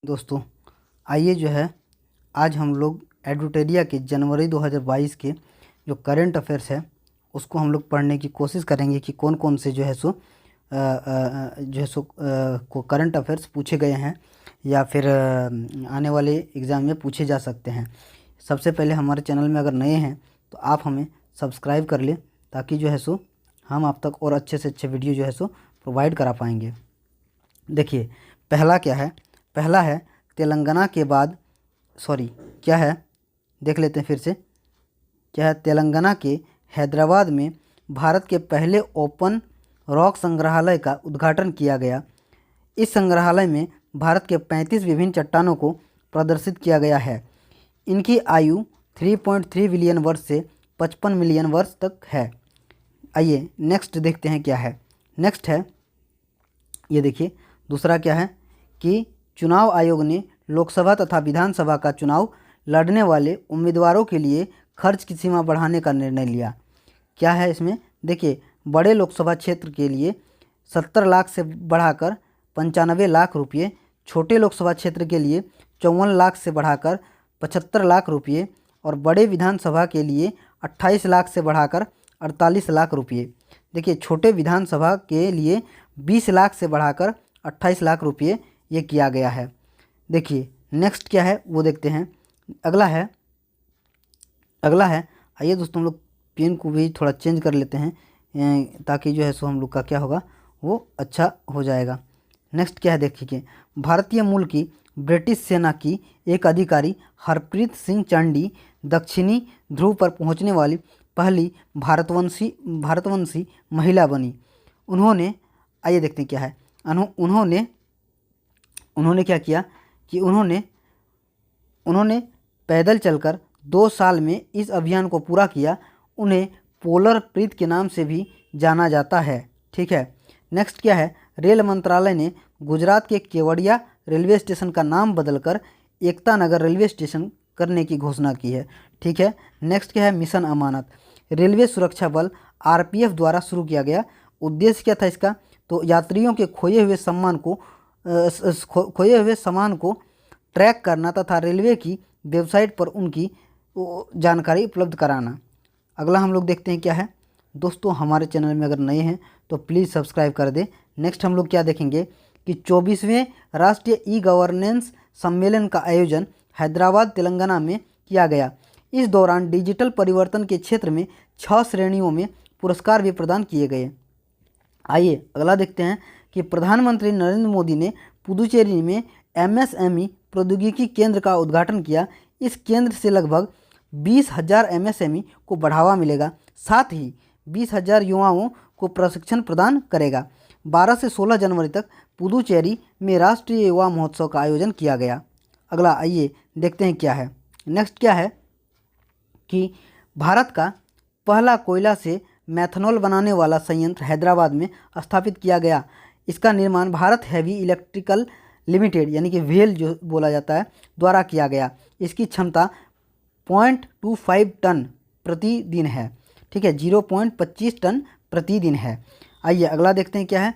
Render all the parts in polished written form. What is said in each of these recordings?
दोस्तों, आइए जो है आज हम लोग एडुटेरिया के जनवरी 2022 के जो करंट अफेयर्स है उसको हम लोग पढ़ने की कोशिश करेंगे कि कौन कौन से जो है सो को करंट अफेयर्स पूछे गए हैं या फिर आने वाले एग्ज़ाम में पूछे जा सकते हैं। सबसे पहले हमारे चैनल में अगर नए हैं तो आप हमें सब्सक्राइब कर लें ताकि जो है सो हम आप तक और अच्छे से अच्छे वीडियो जो है सो प्रोवाइड करा पाएंगे। देखिए, पहला क्या है? पहला है तेलंगाना के बाद क्या है, देख लेते हैं फिर से। क्या है? तेलंगाना के हैदराबाद में भारत के पहले ओपन रॉक संग्रहालय का उद्घाटन किया गया। इस संग्रहालय में भारत के 35 विभिन्न चट्टानों को प्रदर्शित किया गया है। इनकी आयु 3.3 बिलियन वर्ष से 55 मिलियन वर्ष तक है। आइए नेक्स्ट देखते हैं क्या है। नेक्स्ट है, ये देखिए, दूसरा क्या है कि चुनाव आयोग ने लोकसभा तथा विधानसभा का चुनाव लड़ने वाले उम्मीदवारों के लिए खर्च की सीमा बढ़ाने का निर्णय लिया। क्या है इसमें? देखिए, बड़े लोकसभा क्षेत्र के लिए 70 लाख से बढ़ाकर 95 लाख रुपये, छोटे लोकसभा क्षेत्र के लिए 54 लाख से बढ़ाकर 75 लाख रुपये और बड़े विधानसभा के लिए 28 लाख से बढ़ाकर 48 लाख रुपये। देखिए, छोटे विधानसभा के लिए 20 लाख से बढ़ाकर 28 लाख रुपये ये किया गया है। देखिए नेक्स्ट क्या है वो देखते हैं। अगला है आइए दोस्तों, हम लोग पेन को भी थोड़ा चेंज कर लेते हैं ताकि जो है सो हम लोग का क्या होगा वो अच्छा हो जाएगा। नेक्स्ट क्या है देखिए, भारतीय मूल की ब्रिटिश सेना की एक अधिकारी हरप्रीत सिंह चंडी दक्षिणी ध्रुव पर पहुंचने वाली पहली भारतवंशी महिला बनी। उन्होंने, आइए देखते हैं क्या है, उन्होंने क्या किया कि उन्होंने पैदल चलकर 2 साल में इस अभियान को पूरा किया। उन्हें पोलर प्रीत के नाम से भी जाना जाता है। ठीक है। नेक्स्ट क्या है, रेल मंत्रालय ने गुजरात के केवड़िया रेलवे स्टेशन का नाम बदलकर एकता नगर रेलवे स्टेशन करने की घोषणा की है। ठीक है। नेक्स्ट क्या है, मिशन अमानत रेलवे सुरक्षा बल आरपीएफ द्वारा शुरू किया गया। उद्देश्य क्या था इसका? तो यात्रियों के खोए हुए सामान को ट्रैक करना तथा रेलवे की वेबसाइट पर उनकी जानकारी उपलब्ध कराना। अगला हम लोग देखते हैं क्या है। दोस्तों, हमारे चैनल में अगर नए हैं तो प्लीज़ सब्सक्राइब कर दें। नेक्स्ट हम लोग क्या देखेंगे कि 24वें राष्ट्रीय ई गवर्नेंस सम्मेलन का आयोजन हैदराबाद तेलंगाना में किया गया। इस दौरान डिजिटल परिवर्तन के क्षेत्र में 6 श्रेणियों में पुरस्कार भी प्रदान किए गए। आइए अगला देखते हैं कि प्रधानमंत्री नरेंद्र मोदी ने पुदुचेरी में एमएसएमई प्रौद्योगिकी केंद्र का उद्घाटन किया। इस केंद्र से लगभग 20,000 एमएसएमई को बढ़ावा मिलेगा, साथ ही 20,000 युवाओं को प्रशिक्षण प्रदान करेगा। 12 से 16 जनवरी तक पुदुचेरी में राष्ट्रीय युवा महोत्सव का आयोजन किया गया। अगला आइए देखते हैं क्या है। नेक्स्ट क्या है कि भारत का पहला कोयला से मेथनॉल बनाने वाला संयंत्र हैदराबाद में स्थापित किया गया। इसका निर्माण भारत हैवी इलेक्ट्रिकल लिमिटेड यानी कि वेल जो बोला जाता है द्वारा किया गया। इसकी क्षमता 0.25 टन प्रतिदिन है। ठीक है, 0.25 टन प्रतिदिन है। आइए अगला देखते हैं क्या है।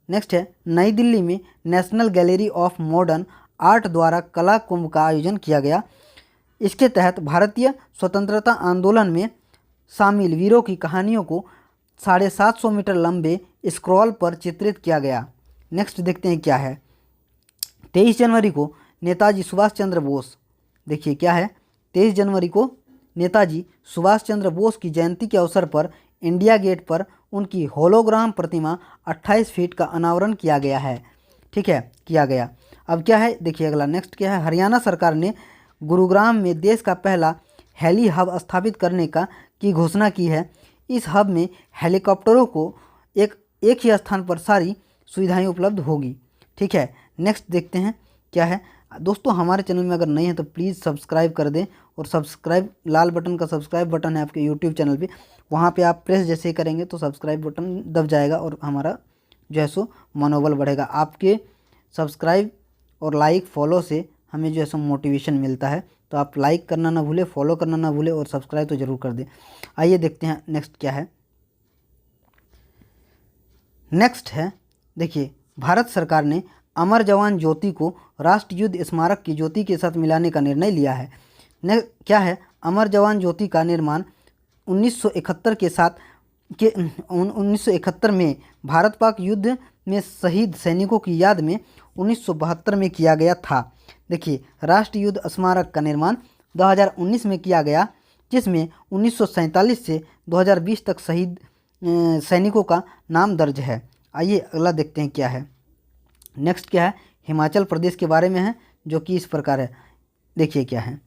नेक्स्ट है, नई दिल्ली में national gallery of modern art द्वारा कला कुंभ का आयोजन किया गया। इसके तहत भारतीय स्वतंत्रता आंदोलन में शामिल वीरों की कहानियों को 750 मीटर लंबे स्क्रॉल पर चित्रित किया गया। नेक्स्ट देखते हैं क्या है। 23 जनवरी को नेताजी सुभाष चंद्र बोस, देखिए क्या है, 23 जनवरी को नेताजी सुभाष चंद्र बोस की जयंती के अवसर पर इंडिया गेट पर उनकी होलोग्राम प्रतिमा 28 फीट का अनावरण किया गया है। ठीक है, किया गया। अब क्या है देखिए अगला। नेक्स्ट क्या है, हरियाणा सरकार ने गुरुग्राम में देश का पहला हेली हब स्थापित करने की घोषणा की है। इस हब में हेलीकॉप्टरों को एक ही स्थान पर सारी सुविधाएं उपलब्ध होगी। ठीक है। नेक्स्ट देखते हैं क्या है। दोस्तों, हमारे चैनल में अगर नए हैं तो प्लीज़ सब्सक्राइब कर दें और सब्सक्राइब, लाल बटन का सब्सक्राइब बटन है आपके यूट्यूब चैनल पे, वहाँ पे आप प्रेस जैसे ही करेंगे तो सब्सक्राइब बटन दब जाएगा और हमारा जो है सो मनोबल बढ़ेगा। आपके सब्सक्राइब और लाइक फॉलो से हमें जो है सो मोटिवेशन मिलता है। तो आप लाइक करना ना भूलें, फॉलो करना ना भूलें और सब्सक्राइब तो ज़रूर कर दें। आइए देखते हैं नेक्स्ट क्या है। नेक्स्ट है, देखिए, भारत सरकार ने अमर जवान ज्योति को राष्ट्रीय युद्ध स्मारक की ज्योति के साथ मिलाने का निर्णय लिया है। क्या है, अमर जवान ज्योति का निर्माण 1971 के साथ 1971 में भारत पाक युद्ध में शहीद सैनिकों की याद में 1972 में किया गया था। देखिए, राष्ट्रीय युद्ध स्मारक का निर्माण 2019 में किया गया, जिसमें 1947 से 2020 तक शहीद सैनिकों का नाम दर्ज है। आइए अगला देखते हैं क्या है। नेक्स्ट क्या है, हिमाचल प्रदेश के बारे में है, जो कि इस प्रकार है। देखिए क्या है,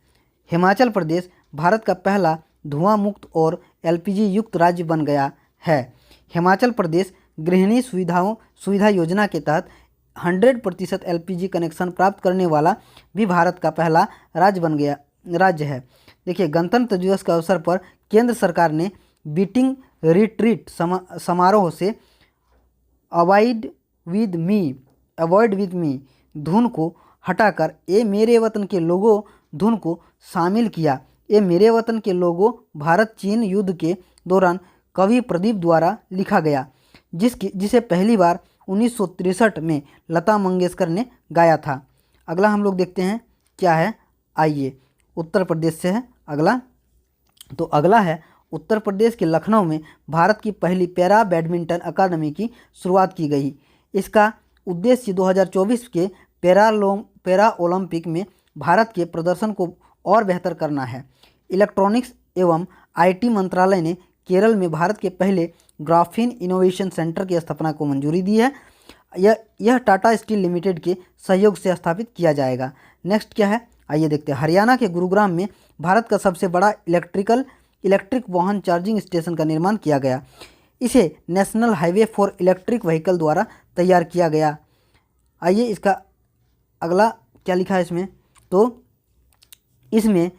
हिमाचल प्रदेश भारत का पहला धुआं मुक्त और एलपीजी युक्त राज्य बन गया है। हिमाचल प्रदेश गृहिणी सुविधा योजना के तहत 100% एलपीजी कनेक्शन प्राप्त करने वाला भी भारत का पहला राज्य है। देखिए, गणतंत्र दिवस के अवसर पर केंद्र सरकार ने बीटिंग रिट्रीट समारोह से अवॉइड विद मी धुन को हटाकर ए मेरे वतन के लोगों धुन को शामिल किया। ए मेरे वतन के लोगों भारत चीन युद्ध के दौरान कवि प्रदीप द्वारा लिखा गया, जिसे पहली बार 1963 में लता मंगेशकर ने गाया था। अगला हम लोग देखते हैं क्या है। आइए, उत्तर प्रदेश से है अगला। तो अगला है, उत्तर प्रदेश के लखनऊ में भारत की पहली पैरा बैडमिंटन अकादमी की शुरुआत की गई। इसका उद्देश्य 2024 के पैरा ओलंपिक में भारत के प्रदर्शन को और बेहतर करना है। इलेक्ट्रॉनिक्स एवं आईटी मंत्रालय ने केरल में भारत के पहले ग्राफीन इनोवेशन सेंटर की स्थापना को मंजूरी दी है। यह टाटा स्टील लिमिटेड के सहयोग से स्थापित किया जाएगा। नेक्स्ट क्या है, आइए देखते हैं। हरियाणा के गुरुग्राम में भारत का सबसे बड़ा इलेक्ट्रिक वाहन चार्जिंग स्टेशन का निर्माण किया गया। इसे national highway for electric vehicle द्वारा तैयार किया गया। आइए इसका अगला क्या लिखा है इसमें। तो इसमें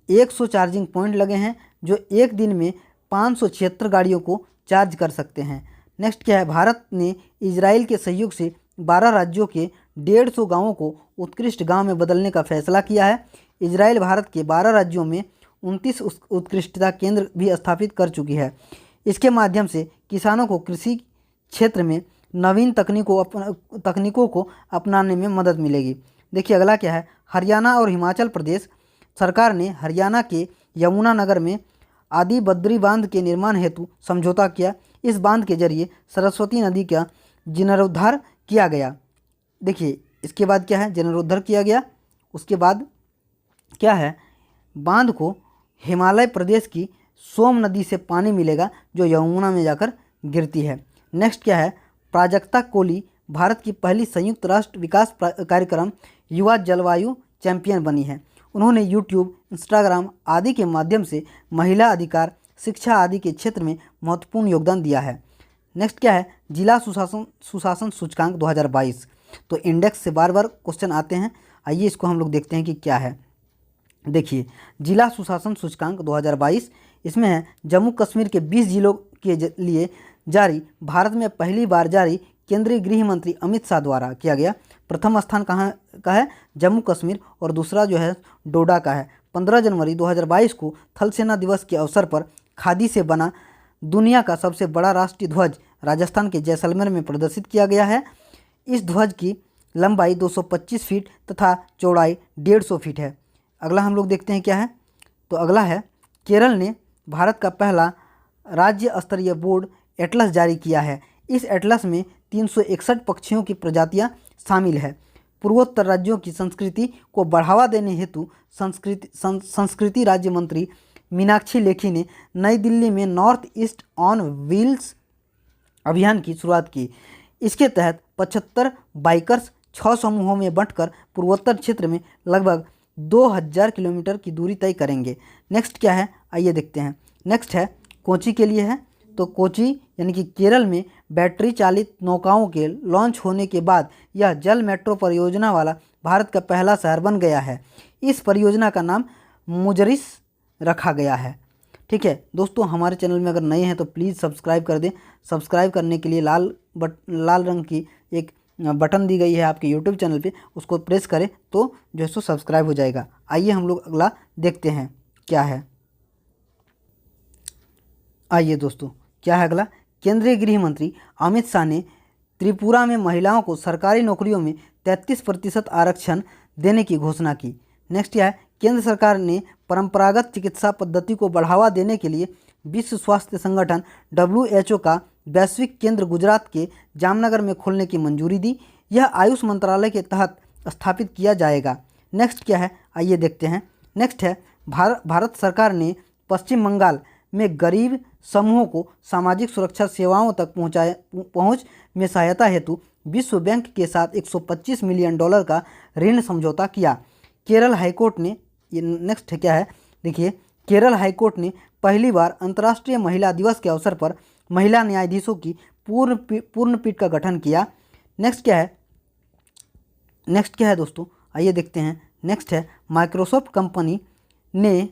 100 चार्जिंग पॉइंट लगे हैं, जो एक दिन में 576 गाड़ियों को चार्ज कर सकते हैं। नेक्स्ट क्या है, भारत ने इजराइल के सहयोग से 12 राज्यों के 150 गांवों को उत्कृष्ट गांव में बदलने का फैसला किया है। इजराइल भारत के 12 राज्यों में 29 उत्कृष्टता केंद्र भी स्थापित कर चुकी है। इसके माध्यम से किसानों को कृषि क्षेत्र में नवीन तकनीकों को अपनाने में मदद मिलेगी। देखिए अगला क्या है, हरियाणा और हिमाचल प्रदेश सरकार ने हरियाणा के यमुनानगर में आदि बद्री बांध के निर्माण हेतु समझौता किया। इस बांध के जरिए सरस्वती नदी का जीर्णोद्धार किया गया। देखिए इसके बाद क्या है, जीर्णोद्धार किया गया। उसके बाद क्या है, बांध को हिमालय प्रदेश की सोम नदी से पानी मिलेगा, जो यमुना में जाकर गिरती है। नेक्स्ट क्या है, प्राजक्ता कोली भारत की पहली संयुक्त राष्ट्र विकास कार्यक्रम युवा जलवायु चैंपियन बनी है। उन्होंने यूट्यूब, इंस्टाग्राम आदि के माध्यम से महिला अधिकार, शिक्षा आदि के क्षेत्र में महत्वपूर्ण योगदान दिया है। नेक्स्ट क्या है, जिला सुशासन सूचकांक 2022। तो इंडेक्स से बार बार क्वेश्चन आते हैं। आइए इसको हम लोग देखते हैं कि क्या है। देखिए, जिला सुशासन सूचकांक 2022 इसमें है जम्मू कश्मीर के 20 जिलों के लिए जारी, भारत में पहली बार जारी केंद्रीय गृह मंत्री अमित शाह द्वारा किया गया। प्रथम स्थान कहाँ का है, जम्मू कश्मीर, और दूसरा जो है डोडा का है। 15 जनवरी 2022 को थल सेना दिवस के अवसर पर खादी से बना दुनिया का सबसे बड़ा राष्ट्रीय ध्वज राजस्थान के जैसलमेर में प्रदर्शित किया गया है। इस ध्वज की लंबाई 225 फीट तथा चौड़ाई 150 फीट है। अगला हम लोग देखते हैं क्या है। तो अगला है, केरल ने भारत का पहला राज्य स्तरीय बोर्ड एटलस जारी किया है। इस एटलस में 361 पक्षियों की प्रजातियां शामिल है। पूर्वोत्तर राज्यों की संस्कृति को बढ़ावा देने हेतु संस्कृति राज्य मंत्री मीनाक्षी लेखी ने नई दिल्ली में नॉर्थ ईस्ट ऑन व्हील्स अभियान की शुरुआत की। इसके तहत 75 बाइकर्स 6 समूहों में बंटकर पूर्वोत्तर क्षेत्र में लगभग 2000 किलोमीटर की दूरी तय करेंगे। नेक्स्ट क्या है, आइए देखते हैं। नेक्स्ट है कोची के लिए है। तो कोची यानी कि केरल में बैटरी चालित नौकाओं के लॉन्च होने के बाद यह जल मेट्रो परियोजना वाला भारत का पहला शहर बन गया है। इस परियोजना का नाम मुजरिस रखा गया है। ठीक है दोस्तों, हमारे चैनल में अगर नए हैं तो प्लीज़ सब्सक्राइब कर दें। सब्सक्राइब करने के लिए लाल रंग की एक बटन दी गई है आपके यूट्यूब चैनल पे, उसको प्रेस करें तो जो है सो सब्सक्राइब हो जाएगा। आइए हम लोग अगला देखते हैं क्या है। आइए दोस्तों, क्या है अगला, केंद्रीय गृह मंत्री अमित शाह ने त्रिपुरा में महिलाओं को सरकारी नौकरियों में 33% आरक्षण देने की घोषणा की। नेक्स्ट क्या है, केंद्र सरकार ने परंपरागत चिकित्सा पद्धति को बढ़ावा देने के लिए विश्व स्वास्थ्य संगठन WHO का वैश्विक केंद्र गुजरात के जामनगर में खोलने की मंजूरी दी। यह आयुष मंत्रालय के तहत स्थापित किया जाएगा। नेक्स्ट क्या है, आइए देखते हैं। नेक्स्ट है, भारत सरकार ने पश्चिम बंगाल में गरीब समूहों को सामाजिक सुरक्षा सेवाओं तक पहुंच में सहायता हेतु विश्व बैंक के साथ $125 मिलियन का ऋण समझौता किया। केरल हाईकोर्ट ने, ये नेक्स्ट क्या है, देखिए, केरल हाईकोर्ट ने पहली बार अंतर्राष्ट्रीय महिला दिवस के अवसर पर महिला न्यायाधीशों की पूर्ण पीठ का गठन किया। नेक्स्ट क्या है दोस्तों, आइए देखते हैं। नेक्स्ट है, माइक्रोसॉफ्ट कंपनी ने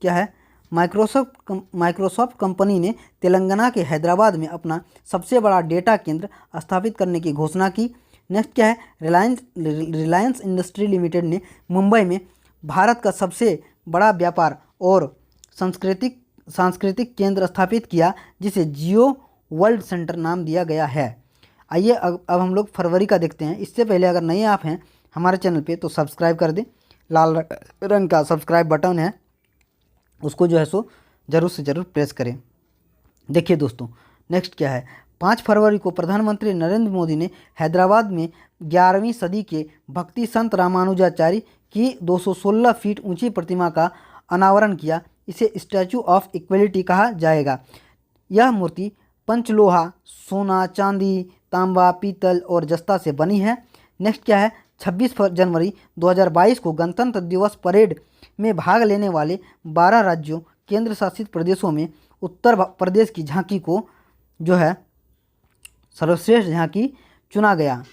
क्या है, माइक्रोसॉफ्ट कंपनी ने तेलंगाना के हैदराबाद में अपना सबसे बड़ा डेटा केंद्र स्थापित करने की घोषणा की। नेक्स्ट क्या है, रिलायंस इंडस्ट्री लिमिटेड ने मुंबई में भारत का सबसे बड़ा व्यापार और सांस्कृतिक केंद्र स्थापित किया, जिसे जियो वर्ल्ड सेंटर नाम दिया गया है। आइए अब हम लोग फरवरी का देखते हैं। इससे पहले अगर नए आप हैं हमारे चैनल पे तो सब्सक्राइब कर दें। लाल रंग का सब्सक्राइब बटन है, उसको जो है सो ज़रूर से ज़रूर प्रेस करें। देखिए दोस्तों, नेक्स्ट क्या है, 5 फरवरी को प्रधानमंत्री नरेंद्र मोदी ने हैदराबाद में 11वीं सदी के भक्ति संत रामानुजाचार्य की 216 फीट ऊंची प्रतिमा का अनावरण किया। इसे स्टैचू ऑफ इक्वलिटी कहा जाएगा। यह मूर्ति पंचलोहा, सोना, चांदी, तांबा, पीतल और जस्ता से बनी है। नेक्स्ट क्या है, 26 जनवरी 2022 को गणतंत्र दिवस परेड में भाग लेने वाले 12 राज्यों केंद्र शासित प्रदेशों में उत्तर प्रदेश की झांकी को जो है सर्वश्रेष्ठ झांकी चुना गया।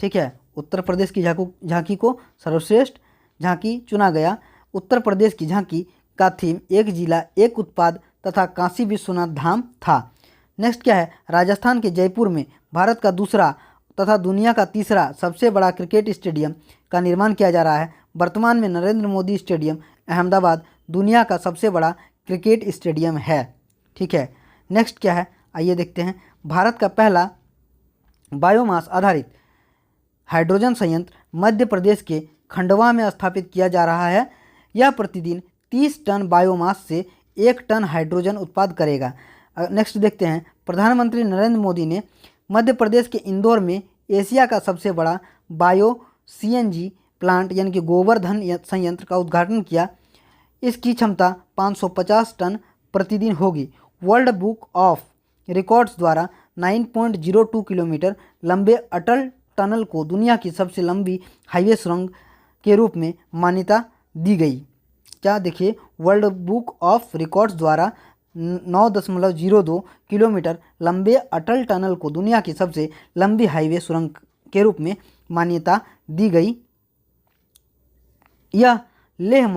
ठीक है, उत्तर प्रदेश की झांकी को सर्वश्रेष्ठ झांकी चुना गया। उत्तर प्रदेश की झांकी का थीम एक जिला एक उत्पाद तथा काशी विश्वनाथ धाम था। नेक्स्ट क्या है, राजस्थान के जयपुर में भारत का दूसरा तथा दुनिया का तीसरा सबसे बड़ा क्रिकेट स्टेडियम का निर्माण किया जा रहा है। वर्तमान में नरेंद्र मोदी स्टेडियम अहमदाबाद दुनिया का सबसे बड़ा क्रिकेट स्टेडियम है। ठीक है, नेक्स्ट क्या है, आइए देखते हैं। भारत का पहला बायोमास आधारित हाइड्रोजन संयंत्र मध्य प्रदेश के खंडवा में स्थापित किया जा रहा है। यह प्रतिदिन 30 टन बायोमास से 1 टन हाइड्रोजन उत्पाद करेगा। नेक्स्ट देखते हैं, प्रधानमंत्री नरेंद्र मोदी ने मध्य प्रदेश के इंदौर में एशिया का सबसे बड़ा बायो CNG प्लांट यानी कि गोवर्धन संयंत्र का उद्घाटन किया। इसकी क्षमता 550 टन प्रतिदिन होगी। वर्ल्ड बुक ऑफ रिकॉर्ड्स द्वारा 9.02 किलोमीटर लंबे अटल टनल को दुनिया की सबसे लंबी हाईवे सुरंग के रूप में मान्यता दी गई। क्या देखिए, वर्ल्ड बुक ऑफ रिकॉर्ड्स द्वारा 9.02 किलोमीटर लंबे अटल टनल को दुनिया की सबसे लंबी हाईवे सुरंग के रूप में मान्यता दी गई। यह लेह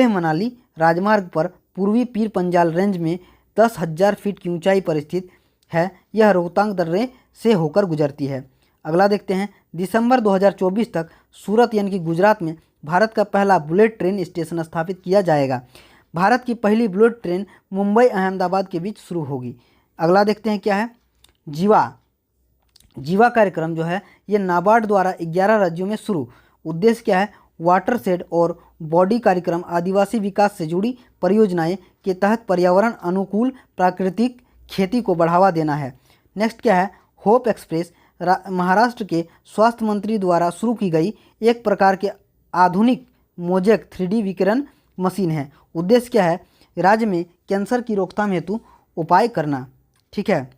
मनाली राजमार्ग पर पूर्वी पीर पंजाल रेंज में 10,000 फीट की ऊंचाई पर स्थित है। यह रोहतांग दर्रे से होकर गुजरती है। अगला देखते हैं, दिसंबर 2024 तक सूरत यानी कि गुजरात में भारत का पहला बुलेट ट्रेन स्टेशन स्थापित किया जाएगा। भारत की पहली बुलेट ट्रेन मुंबई अहमदाबाद के बीच शुरू होगी। अगला देखते हैं क्या है, जीवा कार्यक्रम जो है ये नाबार्ड द्वारा 11 राज्यों में शुरू। उद्देश्य क्या है, वाटर शेड और बॉडी कार्यक्रम आदिवासी विकास से जुड़ी परियोजनाएं के तहत पर्यावरण अनुकूल प्राकृतिक खेती को बढ़ावा देना है। नेक्स्ट क्या है, होप एक्सप्रेस महाराष्ट्र के स्वास्थ्य मंत्री द्वारा शुरू की गई एक प्रकार के आधुनिक मोजेक 3D विकिरण मशीन है। उद्देश्य क्या है, राज्य में कैंसर की रोकथाम हेतु उपाय करना। ठीक है,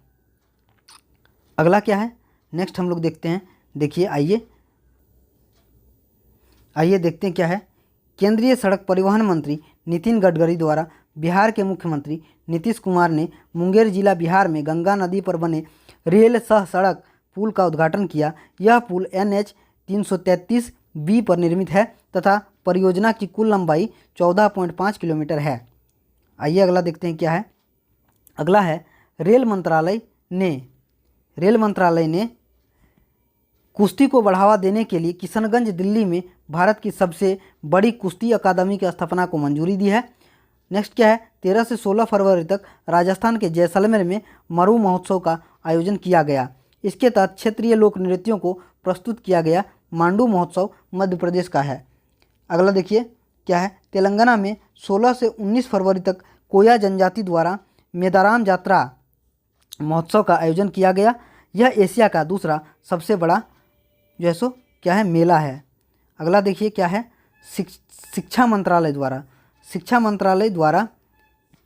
अगला क्या है, नेक्स्ट हम लोग देखते हैं। देखिए, आइए देखते हैं क्या है। केंद्रीय सड़क परिवहन मंत्री नितिन गडकरी द्वारा बिहार के मुख्यमंत्री नीतीश कुमार ने मुंगेर जिला बिहार में गंगा नदी पर बने रेल सह सड़क पुल का उद्घाटन किया। यह पुल NH 333B पर निर्मित है तथा परियोजना की कुल लंबाई 14.5 किलोमीटर है। आइए अगला देखते हैं क्या है। अगला है, रेल मंत्रालय ने कुश्ती को बढ़ावा देने के लिए किशनगंज दिल्ली में भारत की सबसे बड़ी कुश्ती अकादमी की स्थापना को मंजूरी दी है। नेक्स्ट क्या है, 13 से 16 फरवरी तक राजस्थान के जैसलमेर में मरु महोत्सव का आयोजन किया गया। इसके तहत क्षेत्रीय लोक नृत्यों को प्रस्तुत किया गया। मांडू महोत्सव मध्य प्रदेश का है। अगला देखिए क्या है, तेलंगाना में 16 से 19 फरवरी तक कोया जनजाति द्वारा मेदाराम यात्रा महोत्सव का आयोजन किया गया। यह एशिया का दूसरा सबसे बड़ा जो है सो क्या है मेला है। अगला देखिए क्या है, शिक्षा मंत्रालय द्वारा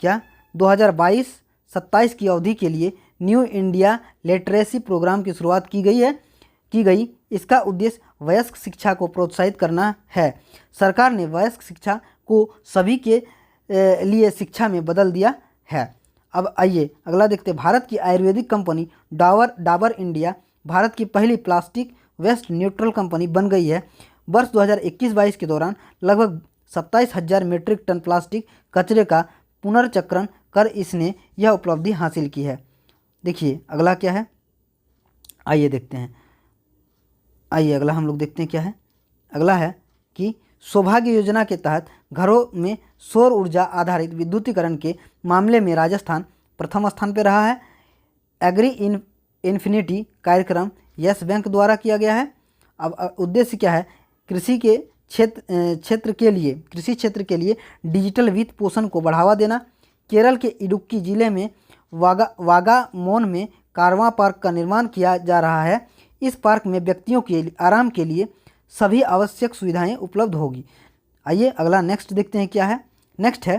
क्या 2022-27 की अवधि के लिए न्यू इंडिया लिटरेसी प्रोग्राम की शुरुआत की गई। इसका उद्देश्य वयस्क शिक्षा को प्रोत्साहित करना है। सरकार ने वयस्क शिक्षा को सभी के लिए शिक्षा में बदल दिया है। अब आइए अगला देखते हैं। भारत की आयुर्वेदिक कंपनी डाबर इंडिया भारत की पहली प्लास्टिक वेस्ट न्यूट्रल कंपनी बन गई है। वर्ष 2021-22 के दौरान लगभग 27,000 मीट्रिक टन प्लास्टिक कचरे का पुनर्चक्रण कर इसने यह उपलब्धि हासिल की है। देखिए अगला क्या है, आइए देखते हैं। अगला हम लोग देखते हैं क्या है। अगला है कि सौभाग्य योजना के तहत घरों में सौर ऊर्जा आधारित विद्युतीकरण के मामले में राजस्थान प्रथम स्थान पर रहा है। एग्री इन्फिनिटी कार्यक्रम यस बैंक द्वारा किया गया है। अब उद्देश्य क्या है, कृषि क्षेत्र के लिए डिजिटल वित्त पोषण को बढ़ावा देना। केरल के इडुक्की जिले में वागामोन में कारवां पार्क का निर्माण किया जा रहा है। इस पार्क में व्यक्तियों के आराम के लिए सभी आवश्यक सुविधाएं उपलब्ध होगी। आइए अगला नेक्स्ट देखते हैं क्या है। नेक्स्ट है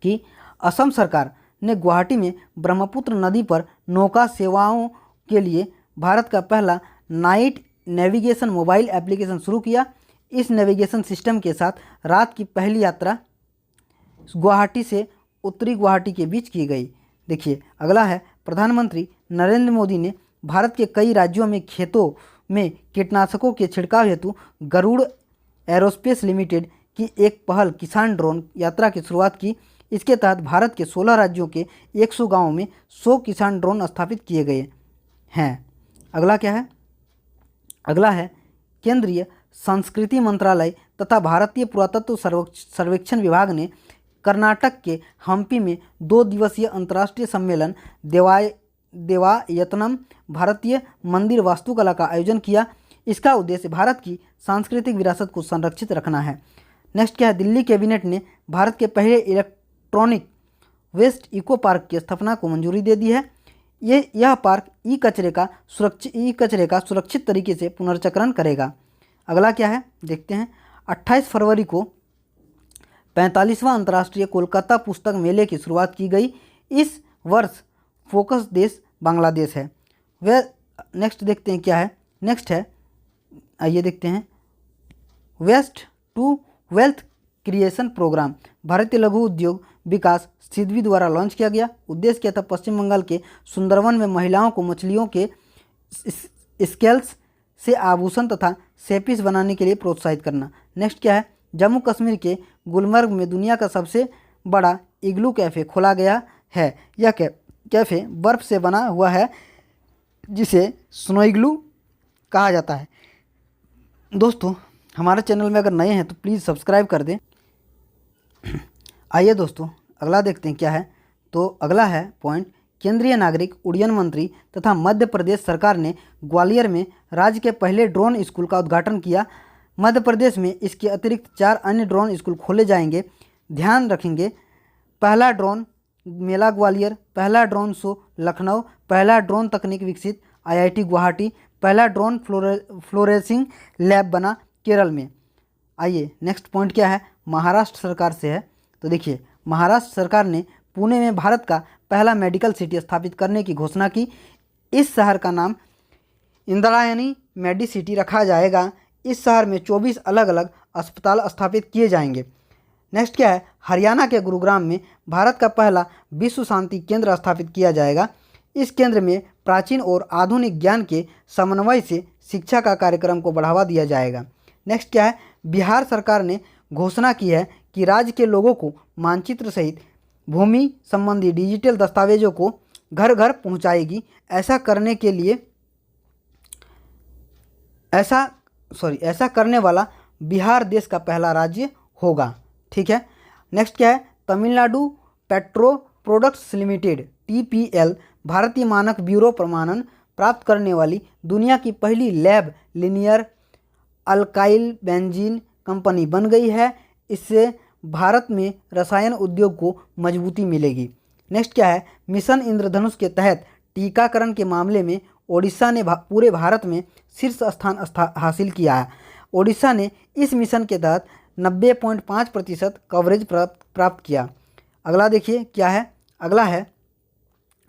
कि असम सरकार ने गुवाहाटी में ब्रह्मपुत्र नदी पर नौका सेवाओं के लिए भारत का पहला नाइट नेविगेशन मोबाइल एप्लीकेशन शुरू किया। इस नेविगेशन सिस्टम के साथ रात की पहली यात्रा गुवाहाटी से उत्तरी गुवाहाटी के बीच की गई। देखिए अगला है, प्रधानमंत्री नरेंद्र मोदी ने भारत के कई राज्यों में खेतों में कीटनाशकों के छिड़काव हेतु गरुड़ एरोस्पेस लिमिटेड की एक पहल किसान ड्रोन यात्रा की शुरुआत की। इसके तहत भारत के 16 राज्यों के 100 गांवों में 100 किसान ड्रोन स्थापित किए गए हैं। अगला क्या है, अगला है केंद्रीय संस्कृति मंत्रालय तथा भारतीय पुरातत्व सर्वेक्षण विभाग ने कर्नाटक के हम्पी में 2 दिवसीय अंतर्राष्ट्रीय सम्मेलन देवायतनम भारतीय मंदिर वास्तुकला का आयोजन किया। इसका उद्देश्य भारत की सांस्कृतिक विरासत को संरक्षित रखना है। नेक्स्ट क्या है, दिल्ली कैबिनेट ने भारत के पहले इलेक्ट्रॉनिक वेस्ट इको पार्क की स्थापना को मंजूरी दे दी है। यह पार्क ई कचरे का सुरक्षित तरीके से पुनर्चक्रण करेगा। अगला क्या है देखते हैं। 28 फरवरी को 45वां अंतर्राष्ट्रीय कोलकाता पुस्तक मेले की शुरुआत की गई। इस वर्ष फोकस देश बांग्लादेश है। वह नेक्स्ट देखते हैं क्या है। नेक्स्ट है, आइए देखते हैं, waste to wealth creation programme भारतीय लघु उद्योग विकास सिडबी द्वारा लॉन्च किया गया। उद्देश्य क्या था, पश्चिम बंगाल के सुंदरवन में महिलाओं को मछलियों के स्केल्स से आभूषण तथा सेपीस बनाने के लिए प्रोत्साहित करना। नेक्स्ट क्या है, जम्मू कश्मीर के गुलमर्ग में दुनिया का सबसे बड़ा इग्लू कैफ़े खोला गया है। यह कैफ़े बर्फ़ से बना हुआ है जिसे स्नो इग्लू कहा जाता है। दोस्तों हमारे चैनल में अगर नए हैं तो प्लीज़ सब्सक्राइब कर दें। आइए दोस्तों अगला देखते हैं क्या है। तो अगला है पॉइंट, केंद्रीय नागरिक उड्डयन मंत्री तथा मध्य प्रदेश सरकार ने ग्वालियर में राज्य के पहले ड्रोन स्कूल का उद्घाटन किया। मध्य प्रदेश में इसके अतिरिक्त 4 अन्य ड्रोन स्कूल खोले जाएंगे। ध्यान रखेंगे, पहला ड्रोन मेला ग्वालियर, पहला ड्रोन शो लखनऊ, पहला ड्रोन तकनीक विकसित IIT गुवाहाटी, पहला ड्रोन फ्लोरेसिंग लैब बना केरल में। आइए नेक्स्ट पॉइंट क्या है, महाराष्ट्र सरकार से है। तो देखिए, महाराष्ट्र सरकार ने पुणे में भारत का पहला मेडिकल सिटी स्थापित करने की घोषणा की। इस शहर का नाम इंद्रायणी मेडी सिटी रखा जाएगा। इस शहर में 24 अलग अलग अस्पताल स्थापित किए जाएंगे। नेक्स्ट क्या है, हरियाणा के गुरुग्राम में भारत का पहला विश्व शांति केंद्र स्थापित किया जाएगा। इस केंद्र में प्राचीन और आधुनिक ज्ञान के समन्वय से शिक्षा का कार्यक्रम को बढ़ावा दिया जाएगा। नेक्स्ट क्या है, बिहार सरकार ने घोषणा की है कि राज्य के लोगों को मानचित्र सहित भूमि संबंधी डिजिटल दस्तावेजों को घर घर पहुंचाएगी। ऐसा करने वाला बिहार देश का पहला राज्य होगा। ठीक है। नेक्स्ट क्या है, Tamil Nadu petro products limited TPL भारतीय मानक ब्यूरो प्रमाणन प्राप्त करने वाली दुनिया की पहली lab linear alkyl benzene company बन गई है। इससे भारत में रसायन उद्योग को मजबूती मिलेगी। नेक्स्ट क्या है, मिशन इंद्रधनुष के तहत टीकाकरण के मामले में ओडिशा ने पूरे भारत में शीर्ष स्थान हासिल किया है। ओडिशा ने इस मिशन के तहत 90.5% कवरेज प्राप्त किया। अगला देखिए क्या है, अगला है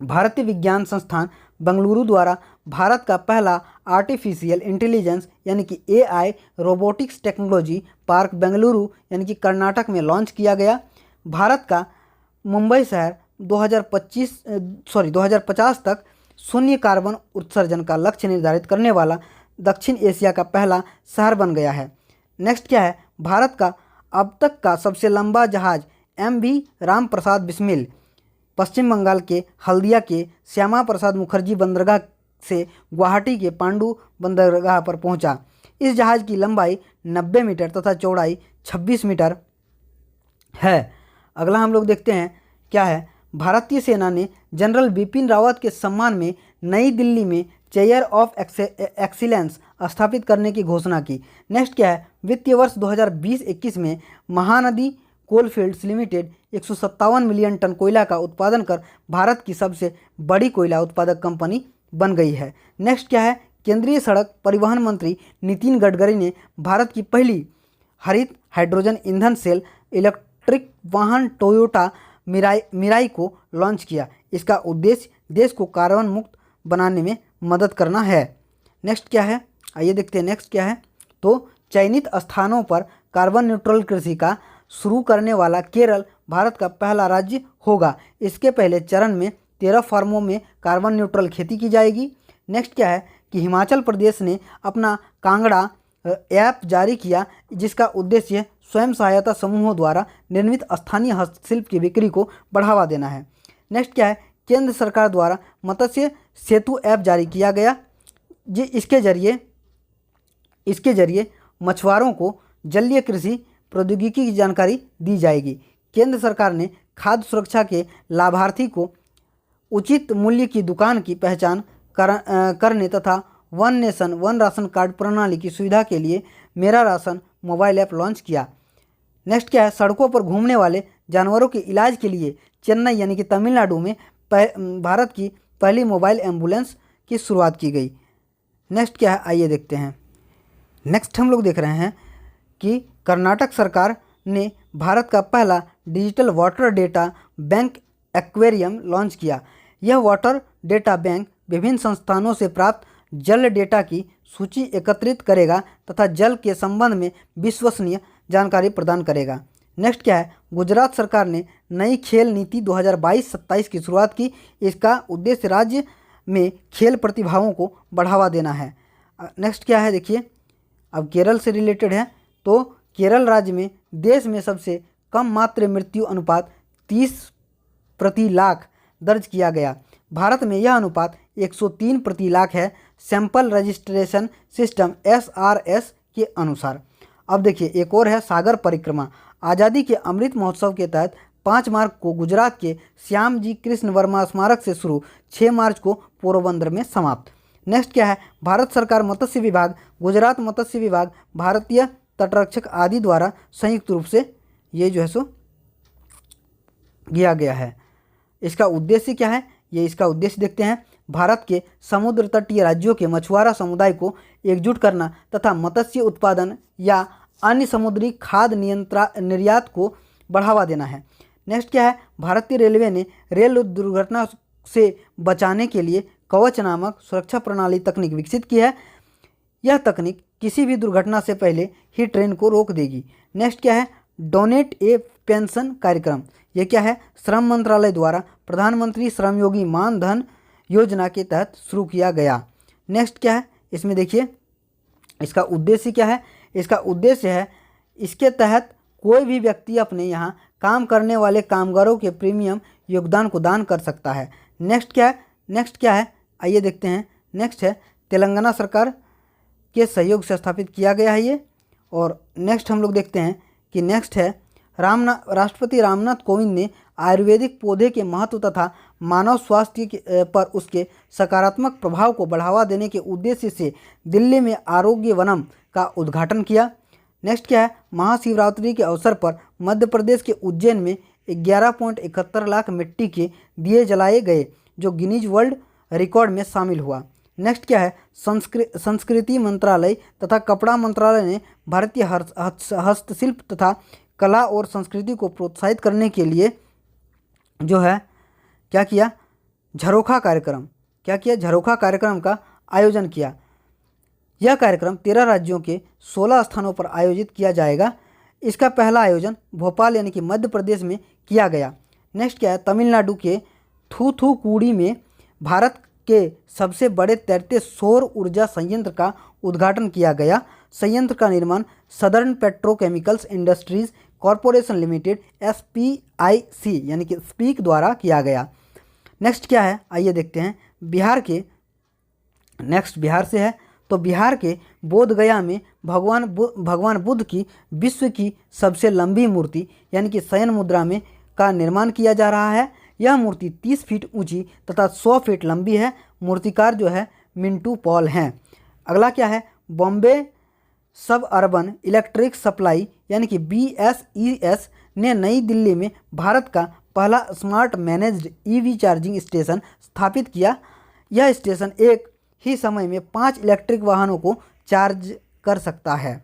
भारतीय विज्ञान संस्थान बेंगलुरु द्वारा भारत का पहला आर्टिफिशियल इंटेलिजेंस यानी कि AI robotics technology park Bengaluru यानी कि कर्नाटक में लॉन्च किया गया। भारत का मुंबई शहर 2050 तक शून्य कार्बन उत्सर्जन का लक्ष्य निर्धारित करने वाला दक्षिण एशिया का पहला शहर बन गया है। नेक्स्ट क्या है, भारत का अब तक का सबसे लंबा जहाज MV राम प्रसाद बिस्मिल पश्चिम बंगाल के हल्दिया के श्यामा प्रसाद मुखर्जी बंदरगाह से गुवाहाटी के पांडु बंदरगाह पर पहुंचा। इस जहाज की लंबाई 90 मीटर तथा चौड़ाई 26 मीटर है। अगला हम लोग देखते हैं क्या है, भारतीय सेना ने जनरल बिपिन रावत के सम्मान में नई दिल्ली में चेयर ऑफ एक्सीलेंस स्थापित करने की घोषणा की। नेक्स्ट क्या है, वित्तीय वर्ष 2020-21 में Mahanadi coalfields limited 157 million tonne कोयला का उत्पादन कर भारत की सबसे बड़ी कोयला उत्पादक कंपनी बन गई है। नेक्स्ट क्या है, केंद्रीय सड़क परिवहन मंत्री नितिन गडकरी ने भारत की पहली हरित हाइड्रोजन ईंधन सेल इलेक्ट्रिक वाहन टोयोटा मिराई को लॉन्च किया। इसका उद्देश्य देश को कार्बन मुक्त बनाने में मदद करना है। नेक्स्ट क्या है, आइए देखते हैं नेक्स्ट क्या है। तो चयनित स्थानों पर कार्बन न्यूट्रल कृषि का शुरू करने वाला केरल भारत का पहला राज्य होगा। इसके पहले चरण में 13 फार्मों में कार्बन न्यूट्रल खेती की जाएगी। नेक्स्ट क्या है कि हिमाचल प्रदेश ने अपना कांगड़ा ऐप जारी किया, जिसका उद्देश्य स्वयं सहायता समूहों द्वारा निर्मित स्थानीय हस्तशिल्प की बिक्री को बढ़ावा देना है। नेक्स्ट क्या है, केंद्र सरकार द्वारा मत्स्य सेतु ऐप जारी किया गया। इसके जरिए मछुआरों को जलीय कृषि प्रौद्योगिकी की जानकारी दी जाएगी। केंद्र सरकार ने खाद्य सुरक्षा के लाभार्थी को उचित मूल्य की दुकान की पहचान करने तथा one nation one ration card प्रणाली की सुविधा के लिए मेरा राशन मोबाइल ऐप लॉन्च किया। नेक्स्ट क्या है, सड़कों पर घूमने वाले जानवरों के इलाज के लिए चेन्नई यानी कि तमिलनाडु में भारत की पहली मोबाइल एम्बुलेंस की शुरुआत की गई। नेक्स्ट क्या है, आइए देखते हैं। नेक्स्ट हम लोग देख रहे हैं कि कर्नाटक सरकार ने भारत का पहला digital water data bank aquarium launch किया। यह वाटर डेटा बैंक विभिन्न संस्थानों से प्राप्त जल डेटा की सूची एकत्रित करेगा तथा जल के संबंध में विश्वसनीय जानकारी प्रदान करेगा। नेक्स्ट क्या है, गुजरात सरकार ने नई खेल नीति 2022-27 की शुरुआत की। इसका उद्देश्य राज्य में खेल प्रतिभाओं को बढ़ावा देना है। नेक्स्ट क्या है देखिए, अब केरल से रिलेटेड है। तो केरल राज्य में देश में सबसे कम मातृ मृत्यु अनुपात 30 प्रति लाख दर्ज किया गया। भारत में यह अनुपात 103 प्रति लाख है, सैंपल रजिस्ट्रेशन सिस्टम SRS के अनुसार। अब देखिए एक और है सागर परिक्रमा। आज़ादी के अमृत महोत्सव के तहत 5 मार्च को गुजरात के श्यामजी कृष्ण वर्मा स्मारक से शुरू, 6 मार्च को पोरबंदर में समाप्त। नेक्स्ट क्या है, भारत सरकार मत्स्य विभाग, गुजरात मत्स्य विभाग, भारतीय तटरक्षक आदि द्वारा संयुक्त रूप से ये जो है सो किया गया है। इसका उद्देश्य क्या है, ये इसका उद्देश्य देखते हैं। भारत के समुद्र तटीय राज्यों के मछुआरा समुदाय को एकजुट करना तथा मत्स्य उत्पादन या अन्य समुद्री खाद्य निर्यात को बढ़ावा देना है। नेक्स्ट क्या है, भारतीय रेलवे ने रेल दुर्घटना से बचाने के लिए कवच नामक सुरक्षा प्रणाली तकनीक विकसित की है। यह तकनीक किसी भी दुर्घटना से पहले ही ट्रेन को रोक देगी। नेक्स्ट क्या है, डोनेट ए पेंशन कार्यक्रम। यह क्या है, श्रम मंत्रालय द्वारा प्रधानमंत्री श्रमयोगी मान धन योजना के तहत शुरू किया गया। नेक्स्ट क्या है, इसमें देखिए इसका उद्देश्य क्या है। इसका उद्देश्य है इसके तहत कोई भी व्यक्ति अपने यहाँ काम करने वाले कामगारों के प्रीमियम योगदान को दान कर सकता है। नेक्स्ट क्या है, आइए देखते हैं। नेक्स्ट है तेलंगाना सरकार के सहयोग से स्थापित किया गया है ये। और नेक्स्ट हम लोग देखते हैं कि नेक्स्ट है राष्ट्रपति रामनाथ कोविंद ने आयुर्वेदिक पौधे के महत्व तथा मानव स्वास्थ्य पर उसके सकारात्मक प्रभाव को बढ़ावा देने के उद्देश्य से दिल्ली में आरोग्य वनम का उद्घाटन किया। नेक्स्ट क्या है, महाशिवरात्रि के अवसर पर मध्य प्रदेश के उज्जैन में 11.71 लाख मिट्टी के दिए जलाए गए, जो गिनीज वर्ल्ड रिकॉर्ड में शामिल हुआ। नेक्स्ट क्या है, संस्कृति मंत्रालय तथा कपड़ा मंत्रालय ने भारतीय हस्तशिल्प तथा कला और संस्कृति को प्रोत्साहित करने के लिए जो है क्या किया, झरोखा कार्यक्रम का आयोजन किया। यह कार्यक्रम 13 राज्यों के 16 स्थानों पर आयोजित किया जाएगा। इसका पहला आयोजन भोपाल यानी कि मध्य प्रदेश में किया गया। नेक्स्ट क्या है, तमिलनाडु के थूथुकुडी में भारत के सबसे बड़े तैरते सौर ऊर्जा संयंत्र का उद्घाटन किया गया। संयंत्र का निर्माण southern petrochemicals industries corporation limited SPIC यानी कि स्पीक द्वारा किया गया। नेक्स्ट क्या है, आइए देखते हैं बिहार से है। तो बिहार के बोधगया में भगवान बुद्ध की विश्व की सबसे लंबी मूर्ति यानी कि शयन मुद्रा में का निर्माण किया जा रहा है। यह मूर्ति 30 फीट ऊंची तथा 100 फीट लंबी है। मूर्तिकार जो है मिंटू पॉल हैं। अगला क्या है, बॉम्बे सब अर्बन इलेक्ट्रिक सप्लाई यानी कि BSES ने नई दिल्ली में भारत का पहला smart managed EV charging station स्थापित किया। यह स्टेशन एक ही समय में 5 इलेक्ट्रिक वाहनों को चार्ज कर सकता है।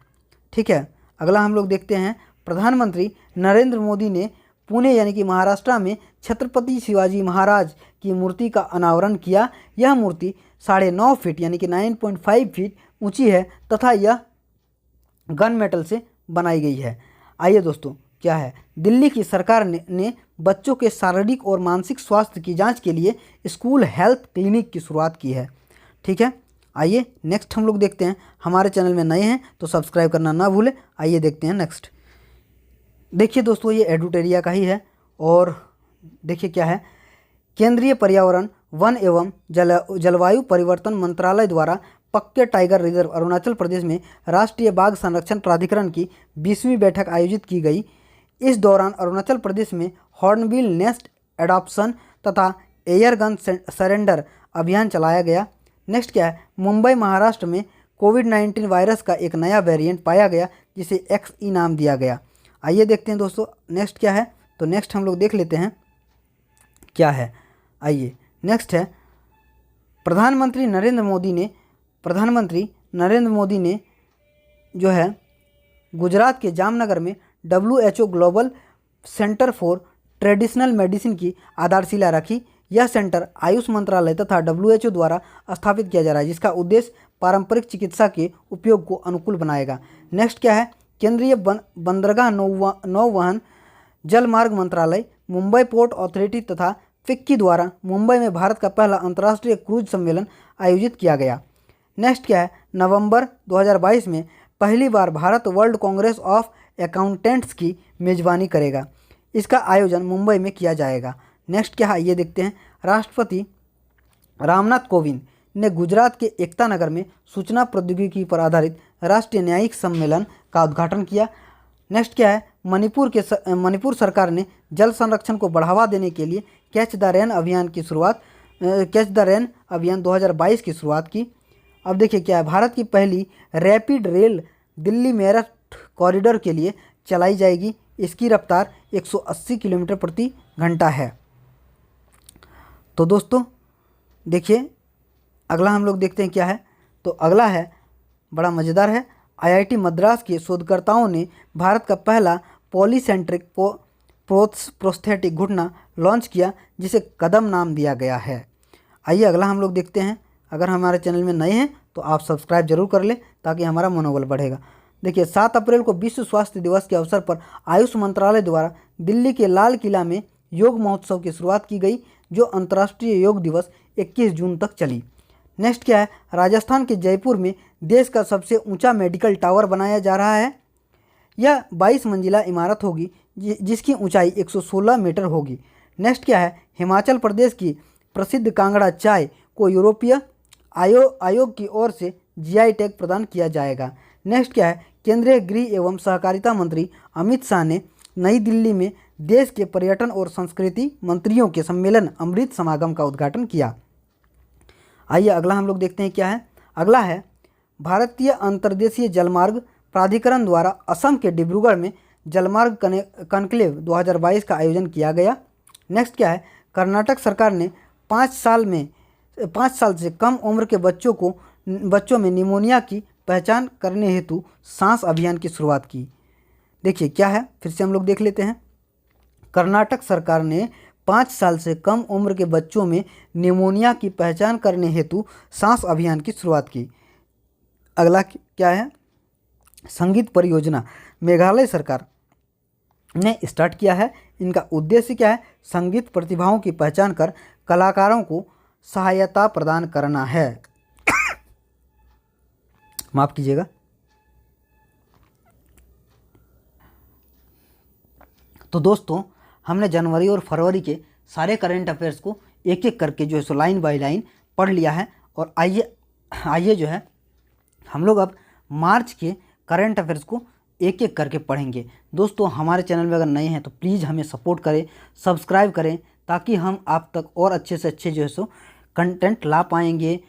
ठीक है, अगला हम लोग देखते हैं प्रधानमंत्री नरेंद्र मोदी ने पुणे यानी कि महाराष्ट्र में छत्रपति शिवाजी महाराज की मूर्ति का अनावरण किया। यह मूर्ति 9.5 फीट यानी कि 9.5 फीट ऊंची है तथा यह गन मेटल से बनाई गई है। आइए दोस्तों, क्या है, दिल्ली की सरकार ने बच्चों के शारीरिक और मानसिक स्वास्थ्य की जांच के लिए स्कूल हेल्थ क्लिनिक की शुरुआत की है। ठीक है, आइए नेक्स्ट हम लोग देखते हैं। हमारे चैनल में नए हैं तो सब्सक्राइब करना ना भूलें। आइए देखते हैं नेक्स्ट। देखिए दोस्तों, ये एडुटेरिया का ही है और देखिए क्या है, केंद्रीय पर्यावरण वन एवं जलवायु परिवर्तन मंत्रालय द्वारा पक्के टाइगर रिजर्व अरुणाचल प्रदेश में राष्ट्रीय बाघ संरक्षण प्राधिकरण की 20वीं बैठक आयोजित की गई। इस दौरान अरुणाचल प्रदेश में हॉर्नबिल नेस्ट एडॉप्शन तथा एयर गन सरेंडर अभियान चलाया गया। नेक्स्ट क्या है, मुंबई महाराष्ट्र में कोविड-19 वायरस का एक नया वेरिएंट पाया गया जिसे XE नाम दिया गया। आइए देखते हैं दोस्तों नेक्स्ट क्या है। तो नेक्स्ट हम लोग देख लेते हैं क्या है। आइए नेक्स्ट है, प्रधानमंत्री नरेंद्र मोदी ने जो है गुजरात के जामनगर में WHO global centre for traditional medicine की आधारशिला रखी। यह सेंटर आयुष मंत्रालय तथा WHO द्वारा स्थापित किया जा रहा है, जिसका उद्देश्य पारंपरिक चिकित्सा के उपयोग को अनुकूल बनाएगा। नेक्स्ट क्या है, केंद्रीय बंदरगाह नौवहन जलमार्ग मंत्रालय, मुंबई पोर्ट अथॉरिटी तथा फिक्की द्वारा मुंबई में भारत का पहला अंतर्राष्ट्रीय क्रूज सम्मेलन आयोजित किया गया। नेक्स्ट क्या है, नवंबर 2022 में पहली बार Bharat World Congress of Accountants की मेजबानी करेगा। इसका आयोजन मुंबई में किया जाएगा। नेक्स्ट क्या है, ये देखते हैं, राष्ट्रपति रामनाथ कोविंद ने गुजरात के एकता नगर में सूचना प्रौद्योगिकी पर आधारित राष्ट्रीय न्यायिक सम्मेलन का उद्घाटन किया। नेक्स्ट क्या है, मणिपुर सरकार ने जल संरक्षण को बढ़ावा देने के लिए कैच द रेन अभियान 2022 की शुरुआत की। अब देखिए क्या है, भारत की पहली rapid rail Delhi Meerut corridor के लिए चलाई जाएगी। इसकी रफ्तार 180 किलोमीटर प्रति घंटा है। तो दोस्तों देखिए, अगला हम लोग देखते हैं क्या है। तो अगला है, बड़ा मज़ेदार है। IIT मद्रास के शोधकर्ताओं ने भारत का पहला पॉलीसेंट्रिक प्रोस्थेटिक घुटना लॉन्च किया, जिसे कदम नाम दिया गया है। आइए अगला हम लोग देखते हैं। अगर हमारे चैनल में नए हैं तो आप सब्सक्राइब जरूर कर लें ताकि हमारा मनोबल बढ़ेगा। देखिए, 7 अप्रैल को विश्व स्वास्थ्य दिवस के अवसर पर आयुष मंत्रालय द्वारा दिल्ली के लाल किला में योग महोत्सव की शुरुआत की गई, जो अंतर्राष्ट्रीय योग दिवस 21 जून तक चली। नेक्स्ट क्या है, राजस्थान के जयपुर में देश का सबसे ऊंचा मेडिकल टावर बनाया जा रहा है। यह 22 मंजिला इमारत होगी जिसकी ऊंचाई 116 मीटर होगी। नेक्स्ट क्या है, हिमाचल प्रदेश की प्रसिद्ध कांगड़ा चाय को यूरोपीय आयोग की ओर से GI टैग प्रदान किया जाएगा। नेक्स्ट क्या है, केंद्रीय गृह एवं सहकारिता मंत्री अमित शाह ने नई दिल्ली में देश के पर्यटन और संस्कृति मंत्रियों के सम्मेलन अमृत समागम का उद्घाटन किया। आइए अगला हम लोग देखते हैं क्या है। अगला है भारतीय अंतर्देशीय जलमार्ग प्राधिकरण द्वारा असम के डिब्रूगढ़ में जलमार्ग कॉन्क्लेव 2022 का आयोजन किया गया। नेक्स्ट क्या है, कर्नाटक सरकार ने 5 साल से कम उम्र के बच्चों में निमोनिया की पहचान करने हेतु सांस अभियान की शुरुआत की। देखिए क्या है, फिर से हम लोग देख लेते हैं। कर्नाटक सरकार ने 5 साल से कम उम्र के बच्चों में निमोनिया की पहचान करने हेतु सांस अभियान की शुरुआत की। अगला क्या है, संगीत परियोजना मेघालय सरकार ने स्टार्ट किया है। इनका उद्देश्य क्या है, संगीत प्रतिभाओं की पहचान कर कलाकारों को सहायता प्रदान करना है। माफ कीजिएगा। तो दोस्तों, हमने जनवरी और फरवरी के सारे करंट अफेयर्स को एक एक करके जो है सो लाइन बाय लाइन पढ़ लिया है। और आइए जो है हम लोग अब मार्च के करंट अफेयर्स को एक एक करके पढ़ेंगे। दोस्तों, हमारे चैनल में अगर नए हैं तो प्लीज़ हमें सपोर्ट करें, सब्सक्राइब करें, ताकि हम आप तक और अच्छे से अच्छे जो है सो कंटेंट ला पाएंगे।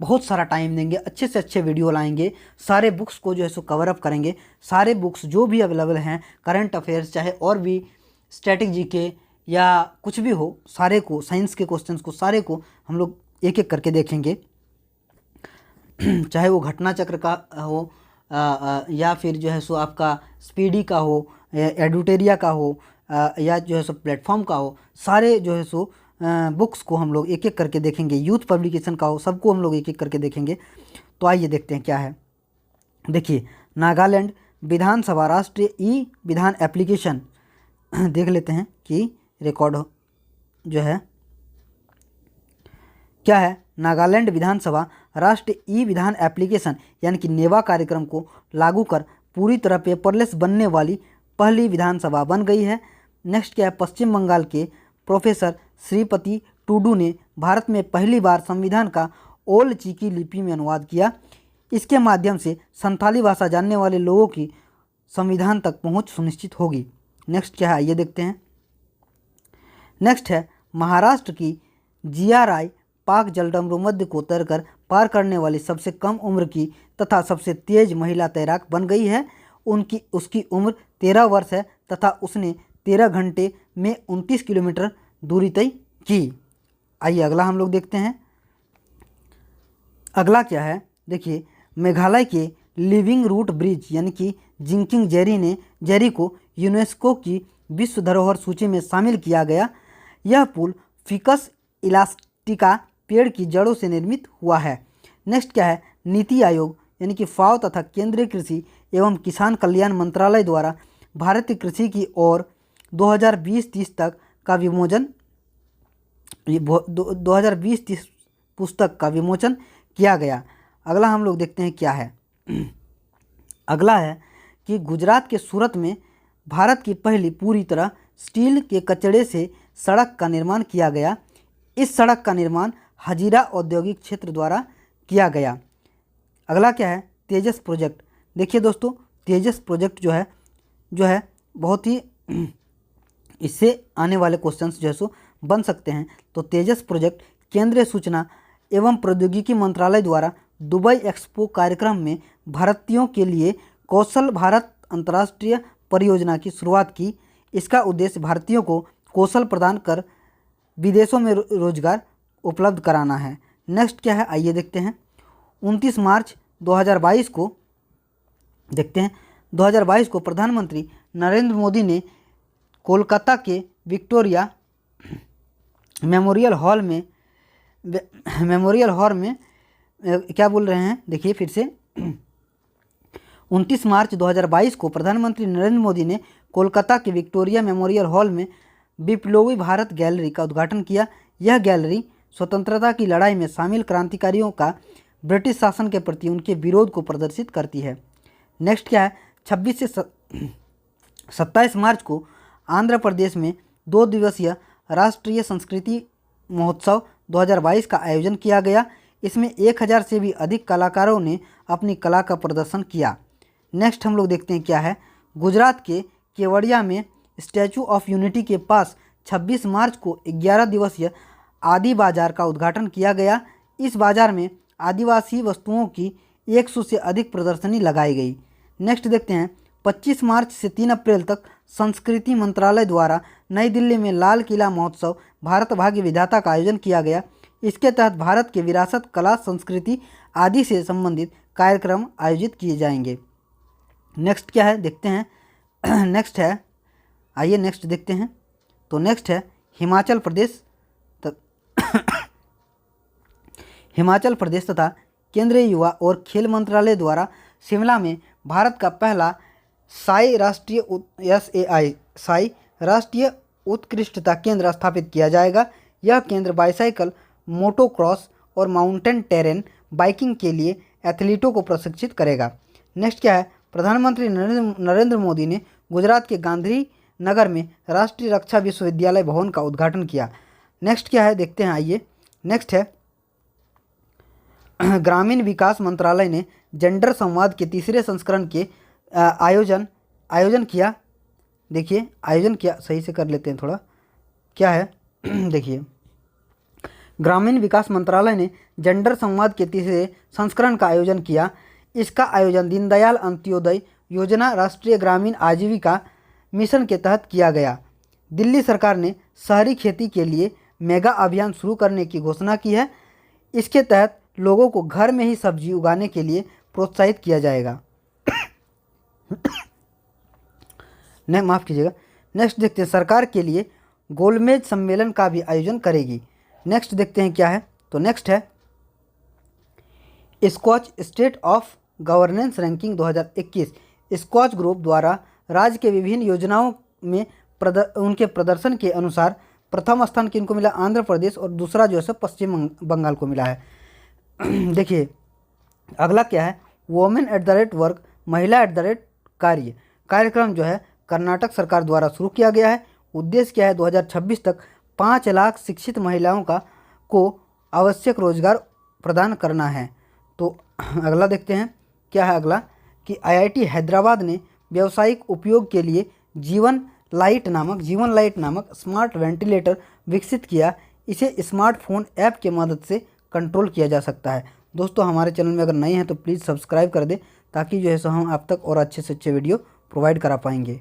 बहुत सारा टाइम देंगे, अच्छे से अच्छे वीडियो लाएंगे, सारे बुक्स को जो है सो कवर अप करेंगे। सारे बुक्स जो भी अवेलेबल हैं करंट अफेयर्स, चाहे और भी स्टैटिक जीके या कुछ भी हो, सारे को, साइंस के क्वेश्चंस को, सारे को हम लोग एक एक करके देखेंगे। चाहे वो घटना चक्र का हो या फिर जो है सो आपका स्पीडी का हो, एडुटेरिया का हो, या जो है सो प्लेटफॉर्म का हो, सारे जो है सो बुक्स को हम लोग एक एक करके देखेंगे। यूथ पब्लिकेशन का हो, सबको हम लोग एक एक करके देखेंगे। तो आइए देखते हैं क्या है। देखिए, नागालैंड विधानसभा राष्ट्रीय ई विधान एप्लीकेशन देख लेते हैं कि रिकॉर्ड जो है क्या है। नागालैंड विधानसभा राष्ट्रीय ई विधान एप्लीकेशन यानी कि नेवा कार्यक्रम को लागू कर पूरी तरह पेपरलेस बनने वाली पहली विधानसभा बन गई है। नेक्स्ट क्या है, पश्चिम बंगाल के प्रोफेसर श्रीपति टूडू ने भारत में पहली बार संविधान का ओल चिकी लिपि में अनुवाद किया। इसके माध्यम से संथाली भाषा जानने वाले लोगों की संविधान तक पहुंच सुनिश्चित होगी। नेक्स्ट क्या है, आइए देखते हैं। नेक्स्ट है, महाराष्ट्र की जिया राय पाक जलडमरू मध्य को तैरकर पार करने वाली सबसे कम उम्र की तथा सबसे तेज महिला तैराक बन गई है। उसकी उम्र 13 वर्ष है तथा उसने 13 घंटे में 29 किलोमीटर दूरी तय की। आइए अगला हम लोग देखते हैं। अगला क्या है, देखिए, मेघालय के लिविंग रूट ब्रिज यानी कि जिंकिंग जेरी को यूनेस्को की विश्व धरोहर सूची में शामिल किया गया। यह पुल फिकस इलास्टिका पेड़ की जड़ों से निर्मित हुआ है। नेक्स्ट क्या है, नीति आयोग यानी कि फाओ तथा केंद्रीय कृषि एवं किसान कल्याण मंत्रालय द्वारा भारतीय कृषि की ओर 2020-30 तक का विमोचन 2020-30 पुस्तक का विमोचन किया गया। अगला हम लोग देखते हैं क्या है। अगला है कि गुजरात के सूरत में भारत की पहली पूरी तरह स्टील के कचड़े से सड़क का निर्माण किया गया। इस सड़क का निर्माण हजीरा औद्योगिक क्षेत्र द्वारा किया गया। अगला क्या है, तेजस प्रोजेक्ट। देखिए दोस्तों, तेजस प्रोजेक्ट जो है बहुत ही इससे आने वाले क्वेश्चंस जो है सो बन सकते हैं। तो तेजस प्रोजेक्ट केंद्रीय सूचना एवं प्रौद्योगिकी मंत्रालय द्वारा दुबई एक्सपो कार्यक्रम में भारतीयों के लिए कौशल भारत अंतर्राष्ट्रीय परियोजना की शुरुआत की। इसका उद्देश्य भारतीयों को कौशल प्रदान कर विदेशों में रोजगार उपलब्ध कराना है। नेक्स्ट क्या है, आइए देखते हैं। 29 मार्च 2022 को देखते हैं। 2022 को प्रधानमंत्री नरेंद्र मोदी ने कोलकाता के विक्टोरिया मेमोरियल हॉल में क्या बोल रहे हैं, देखिए फिर से। 29 मार्च 2022 को प्रधानमंत्री नरेंद्र मोदी ने कोलकाता के विक्टोरिया मेमोरियल हॉल में विप्लवी भारत गैलरी का उद्घाटन किया। यह गैलरी स्वतंत्रता की लड़ाई में शामिल क्रांतिकारियों का ब्रिटिश शासन के प्रति उनके विरोध को प्रदर्शित करती है। नेक्स्ट क्या है, 26 से 27 मार्च को आंध्र प्रदेश में 2 दिवसीय राष्ट्रीय संस्कृति महोत्सव 2022 का आयोजन किया गया। इसमें 1000 से भी अधिक कलाकारों ने अपनी कला का प्रदर्शन किया। नेक्स्ट हम लोग देखते हैं क्या है। गुजरात के केवड़िया में स्टैचू ऑफ यूनिटी के पास 26 मार्च को 11 दिवसीय आदि बाजार का उद्घाटन किया गया। इस बाजार में आदिवासी वस्तुओं की 100 से अधिक प्रदर्शनी लगाई गई। नेक्स्ट देखते हैं, 25 मार्च से 3 अप्रैल तक संस्कृति मंत्रालय द्वारा नई दिल्ली में लाल किला महोत्सव भारत भाग्य विधाता का आयोजन किया गया। इसके तहत भारत के विरासत, कला, संस्कृति आदि से संबंधित कार्यक्रम आयोजित किए जाएंगे। नेक्स्ट क्या है देखते हैं। नेक्स्ट है, आइए नेक्स्ट देखते हैं। तो नेक्स्ट है हिमाचल प्रदेश हिमाचल प्रदेश तथा केंद्रीय युवा और खेल मंत्रालय द्वारा शिमला में भारत का पहला साई राष्ट्रीय उत्कृष्टता केंद्र स्थापित किया जाएगा। यह केंद्र बाईसाइकिल, मोटोक्रॉस और माउंटेन टेरेन बाइकिंग के लिए एथलीटों को प्रशिक्षित करेगा। नेक्स्ट क्या है, प्रधानमंत्री नरेंद्र मोदी ने गुजरात के गांधी नगर में राष्ट्रीय रक्षा विश्वविद्यालय भवन का उद्घाटन किया। नेक्स्ट क्या है देखते हैं, आइए नेक्स्ट है ग्रामीण विकास मंत्रालय ने जेंडर संवाद के तीसरे संस्करण के आयोजन किया। देखिए आयोजन किया, सही से कर लेते हैं थोड़ा, क्या है देखिए, ग्रामीण विकास मंत्रालय ने जेंडर संवाद के तीसरे संस्करण का आयोजन किया। इसका आयोजन दीनदयाल अंत्योदय योजना राष्ट्रीय ग्रामीण आजीविका मिशन के तहत किया गया। दिल्ली सरकार ने शहरी खेती के लिए मेगा अभियान शुरू करने की घोषणा की है। इसके तहत लोगों को घर में ही सब्जी उगाने के लिए प्रोत्साहित किया जाएगा। माफ़ कीजिएगा। नेक्स्ट देखते हैं, सरकार के लिए गोलमेज सम्मेलन का भी आयोजन करेगी। नेक्स्ट देखते हैं क्या है, तो नेक्स्ट है Skoch state of governance ranking 2021। Skoch group द्वारा राज्य के विभिन्न योजनाओं में उनके प्रदर्शन के अनुसार प्रथम स्थान किनको मिला, आंध्र प्रदेश, और दूसरा जो है पश्चिम बंगाल को मिला है। देखिए अगला क्या है, वोमेन @ वर्क, महिला @ कार्य कार्यक्रम जो है कर्नाटक सरकार द्वारा शुरू किया गया है। उद्देश्य क्या है, 2026 तक 5 लाख शिक्षित महिलाओं को आवश्यक रोजगार प्रदान करना है। तो अगला देखते हैं क्या है, अगला कि IIT हैदराबाद ने व्यावसायिक उपयोग के लिए जीवन लाइट नामक स्मार्ट वेंटिलेटर विकसित किया। इसे स्मार्टफोन ऐप के मदद से कंट्रोल किया जा सकता है। दोस्तों हमारे चैनल में अगर नए हैं तो प्लीज़ सब्सक्राइब कर दें, ताकि जो है सो हम आप तक और अच्छे से अच्छे वीडियो प्रोवाइड करा पाएंगे।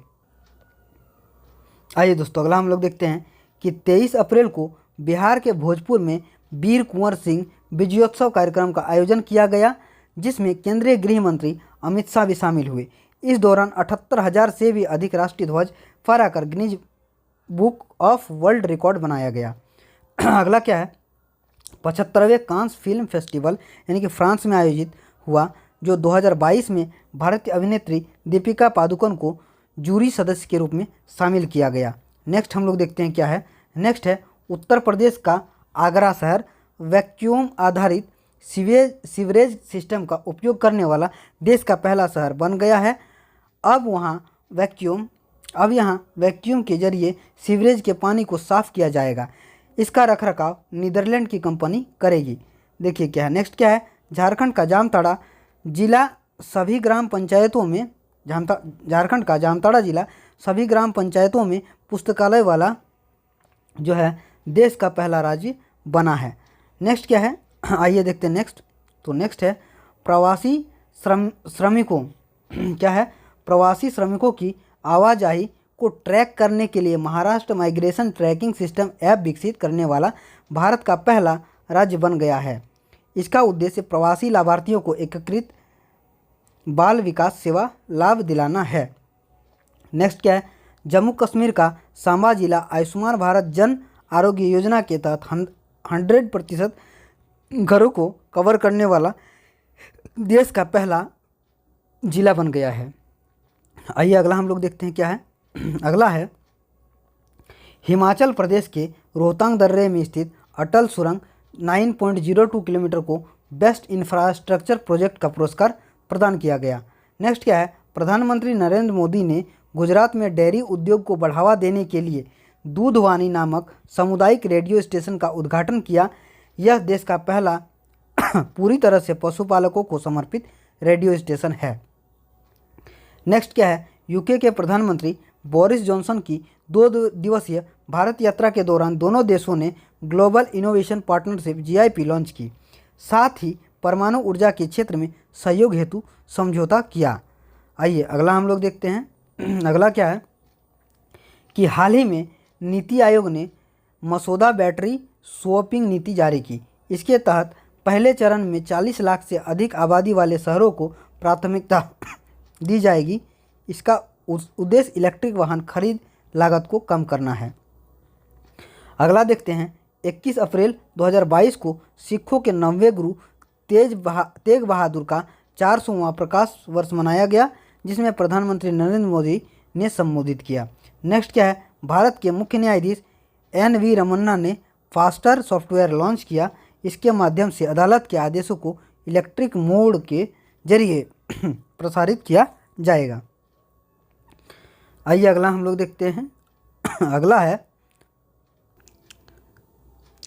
आइए दोस्तों अगला हम लोग देखते हैं कि 23 अप्रैल को बिहार के भोजपुर में वीर कुंवर सिंह विजयोत्सव कार्यक्रम का आयोजन किया गया, जिसमें केंद्रीय गृह मंत्री अमित शाह भी शामिल हुए। इस दौरान 78,000 से भी अधिक राष्ट्रीय ध्वज फहराकर Guinness book of world record बनाया गया। अगला क्या है, 75वें कांस फिल्म फेस्टिवल यानी कि फ्रांस में आयोजित हुआ, जो 2022 में भारतीय अभिनेत्री दीपिका पादुकोण को जूरी सदस्य के रूप में शामिल किया गया। नेक्स्ट हम लोग देखते हैं क्या है, नेक्स्ट है उत्तर प्रदेश का आगरा शहर वैक्यूम आधारित सीवरेज सिस्टम का उपयोग करने वाला देश का पहला शहर बन गया है। अब यहाँ वैक्यूम के जरिए सीवरेज के पानी को साफ किया जाएगा। इसका रखरखाव नीदरलैंड की कंपनी करेगी। देखिए क्या है, नेक्स्ट क्या है, झारखंड का जामताड़ा जिला सभी ग्राम पंचायतों में पुस्तकालय वाला जो है देश का पहला राज्य बना है। नेक्स्ट क्या है, आइए देखते हैं नेक्स्ट। तो नेक्स्ट है प्रवासी श्रमिकों क्या है, प्रवासी श्रमिकों की आवाजाही को ट्रैक करने के लिए Maharashtra migration tracking system app विकसित करने वाला भारत का पहला राज्य बन गया है। इसका उद्देश्य प्रवासी लाभार्थियों को एकीकृत बाल विकास सेवा लाभ दिलाना है। नेक्स्ट क्या है, जम्मू कश्मीर का सांबा जिला आयुष्मान भारत जन आरोग्य योजना के तहत 100% घरों को कवर करने वाला देश का पहला जिला बन गया है। आइए अगला हम लोग देखते हैं क्या है, अगला है हिमाचल प्रदेश के रोहतांग दर्रे में स्थित अटल सुरंग 9.02 किलोमीटर को बेस्ट इंफ्रास्ट्रक्चर प्रोजेक्ट का पुरस्कार प्रदान किया गया। नेक्स्ट क्या है, प्रधानमंत्री नरेंद्र मोदी ने गुजरात में डेयरी उद्योग को बढ़ावा देने के लिए दूधवानी नामक सामुदायिक रेडियो स्टेशन का उद्घाटन किया। यह देश का पहला पूरी तरह से पशुपालकों को समर्पित रेडियो स्टेशन है। नेक्स्ट क्या है, यूके के प्रधानमंत्री बोरिस जॉनसन की 2 दिवसीय भारत यात्रा के दौरान दोनों देशों ने global innovation partnership GIP launch की। साथ ही परमाणु ऊर्जा के क्षेत्र में सहयोग हेतु समझौता किया। आइए अगला हम लोग देखते हैं। अगला क्या है कि हाल ही में नीति आयोग ने मसौदा बैटरी स्वैपिंग नीति जारी की। इसके तहत पहले चरण में 40 लाख से अधिक आबादी वाले शहरों को प्राथमिकता दी जाएगी। इसका उद्देश्य इलेक्ट्रिक वाहन खरीद लागत को कम करना है। अगला देखते हैं 21 अप्रैल 2022 को सिखों के 90वें गुरु तेग बहादुर का 400वां प्रकाश वर्ष मनाया गया, जिसमें प्रधानमंत्री नरेंद्र मोदी ने संबोधित किया। नेक्स्ट क्या है, भारत के मुख्य न्यायाधीश NV रमन्ना ने फास्टर सॉफ्टवेयर लॉन्च किया। इसके माध्यम से अदालत के आदेशों को इलेक्ट्रिक मोड के जरिए प्रसारित किया जाएगा। आइए अगला हम लोग देखते हैं। अगला है,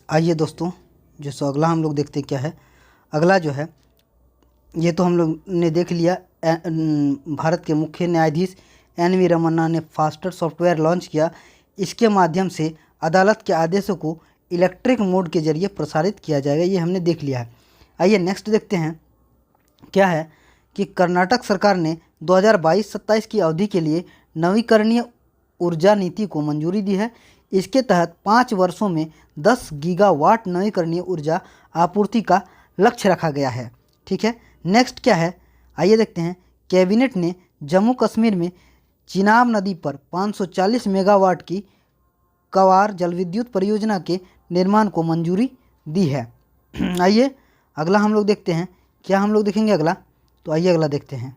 आइए दोस्तों जो अगला हम लोग देखते क्या है। अगला जो है ये तो हम लोग ने देख लिया। भारत के मुख्य न्यायाधीश NV रमन्ना ने फास्टर सॉफ्टवेयर लॉन्च किया। इसके माध्यम से अदालत के आदेशों को इलेक्ट्रिक मोड के जरिए प्रसारित किया जाएगा, ये हमने देख लिया है। आइए नेक्स्ट देखते हैं क्या है कि कर्नाटक सरकार ने 2022-27 की अवधि के लिए नवीकरणीय ऊर्जा नीति को मंजूरी दी है। इसके तहत 5 वर्षों में 10 गीगावाट नवीकरणीय ऊर्जा आपूर्ति का लक्ष्य रखा गया है। ठीक है, नेक्स्ट क्या है आइए देखते हैं। कैबिनेट ने जम्मू कश्मीर में चिनाब नदी पर 540 मेगावाट की कवार जलविद्युत परियोजना के निर्माण को मंजूरी दी है। आइए अगला हम लोग देखते हैं, क्या हम लोग देखेंगे अगला, तो आइए अगला देखते हैं।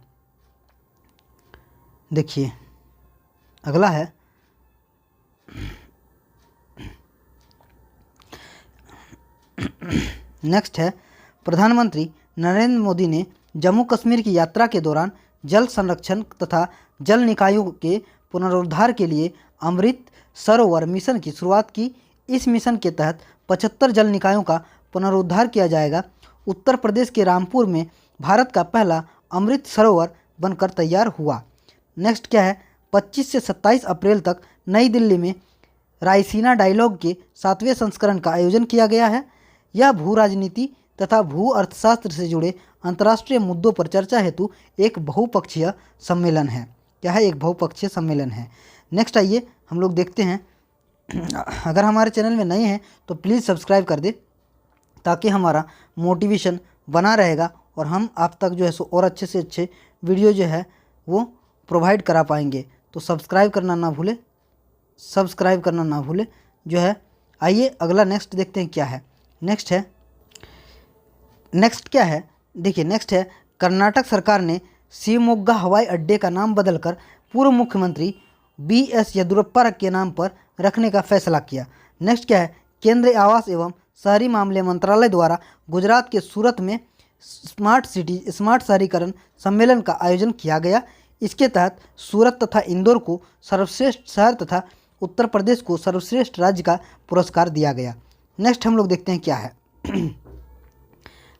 देखिए अगला है नेक्स्ट है, प्रधानमंत्री नरेंद्र मोदी ने जम्मू कश्मीर की यात्रा के दौरान जल संरक्षण तथा जल निकायों के पुनरुद्धार के लिए अमृत सरोवर मिशन की शुरुआत की। इस मिशन के तहत 75 जल निकायों का पुनरुद्धार किया जाएगा। उत्तर प्रदेश के रामपुर में भारत का पहला अमृत सरोवर बनकर तैयार हुआ। नेक्स्ट क्या है, 25 से 27 अप्रैल तक नई दिल्ली में रायसीना डायलॉग के 7वें संस्करण का आयोजन किया गया है। यह भू राजनीति तथा भू अर्थशास्त्र से जुड़े अंतर्राष्ट्रीय मुद्दों पर चर्चा हेतु एक बहुपक्षीय सम्मेलन है। क्या है, एक बहुपक्षीय सम्मेलन है। नेक्स्ट आइए हम लोग देखते हैं। अगर हमारे चैनल में नए हैं तो प्लीज़ सब्सक्राइब कर दे, ताकि हमारा मोटिवेशन बना रहेगा और हम आप तक जो है सो और अच्छे से अच्छे वीडियो जो है वो प्रोवाइड करा पाएंगे। तो सब्सक्राइब करना ना भूले, सब्सक्राइब करना ना भूले जो है। आइए अगला नेक्स्ट देखते हैं क्या है। नेक्स्ट क्या है, देखिए नेक्स्ट है, कर्नाटक सरकार ने शिवमोग्गा हवाई अड्डे का नाम बदलकर पूर्व मुख्यमंत्री BS येदियुरप्पा के नाम पर रखने का फैसला किया। नेक्स्ट क्या है, केंद्रीय आवास एवं शहरी मामले मंत्रालय द्वारा गुजरात के सूरत में स्मार्ट शहरीकरण सम्मेलन का आयोजन किया गया। इसके तहत सूरत तथा इंदौर को सर्वश्रेष्ठ शहर तथा उत्तर प्रदेश को सर्वश्रेष्ठ राज्य का पुरस्कार दिया गया। नेक्स्ट हम लोग देखते हैं क्या है।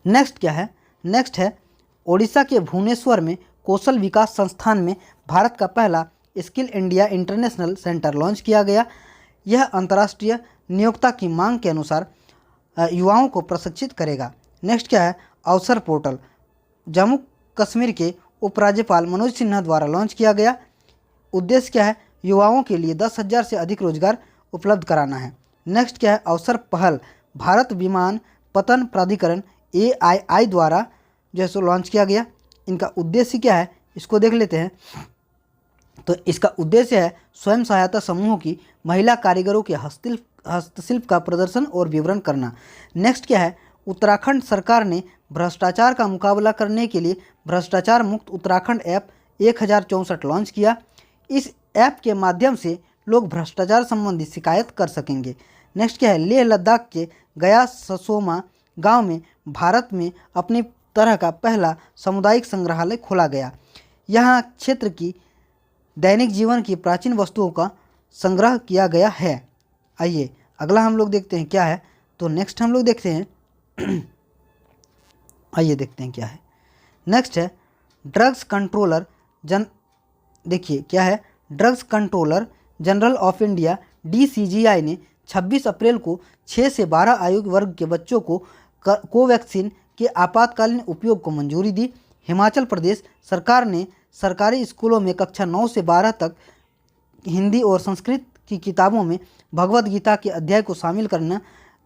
नेक्स्ट क्या है, नेक्स्ट है, ओडिशा के भुवनेश्वर में कौशल विकास संस्थान में भारत का पहला skill India international centre launch किया गया। यह अंतर्राष्ट्रीय नियोक्ता की मांग के अनुसार युवाओं को प्रशिक्षित करेगा। नेक्स्ट क्या है, अवसर पोर्टल जम्मू कश्मीर के उपराज्यपाल मनोज सिन्हा द्वारा लॉन्च किया गया। उद्देश्य क्या है, युवाओं के लिए 10,000 से अधिक रोजगार उपलब्ध कराना है। नेक्स्ट क्या है, अवसर पहल भारत विमान पतन प्राधिकरण AII द्वारा जो है सो लॉन्च किया गया। इनका उद्देश्य क्या है इसको देख लेते हैं। तो इसका उद्देश्य है स्वयं सहायता समूहों की महिला कारीगरों के हस्तशिल्प का प्रदर्शन और विवरण करना। नेक्स्ट क्या है, उत्तराखंड सरकार ने भ्रष्टाचार का मुकाबला करने के लिए भ्रष्टाचार मुक्त उत्तराखंड ऐप 1064 लॉन्च किया। इस ऐप के माध्यम से लोग भ्रष्टाचार संबंधी शिकायत कर सकेंगे। नेक्स्ट क्या है, लेह लद्दाख के गया ससोमा गांव में भारत में अपनी तरह का पहला सामुदायिक संग्रहालय खोला गया। यहाँ क्षेत्र की दैनिक जीवन की प्राचीन वस्तुओं का संग्रह किया गया है। आइए अगला हम लोग देखते हैं क्या है। तो नेक्स्ट हम लोग देखते हैं आइए देखते हैं क्या है। नेक्स्ट है, ड्रग्स कंट्रोलर देखिए क्या है, drugs controller general of India DCGI ने 26 अप्रैल को 6 से 12 आयु वर्ग के बच्चों को कोवैक्सीन के आपातकालीन उपयोग को मंजूरी दी। हिमाचल प्रदेश सरकार ने सरकारी स्कूलों में कक्षा 9 से 12 तक हिंदी और संस्कृत की किताबों में भगवद गीता के अध्याय को शामिल करने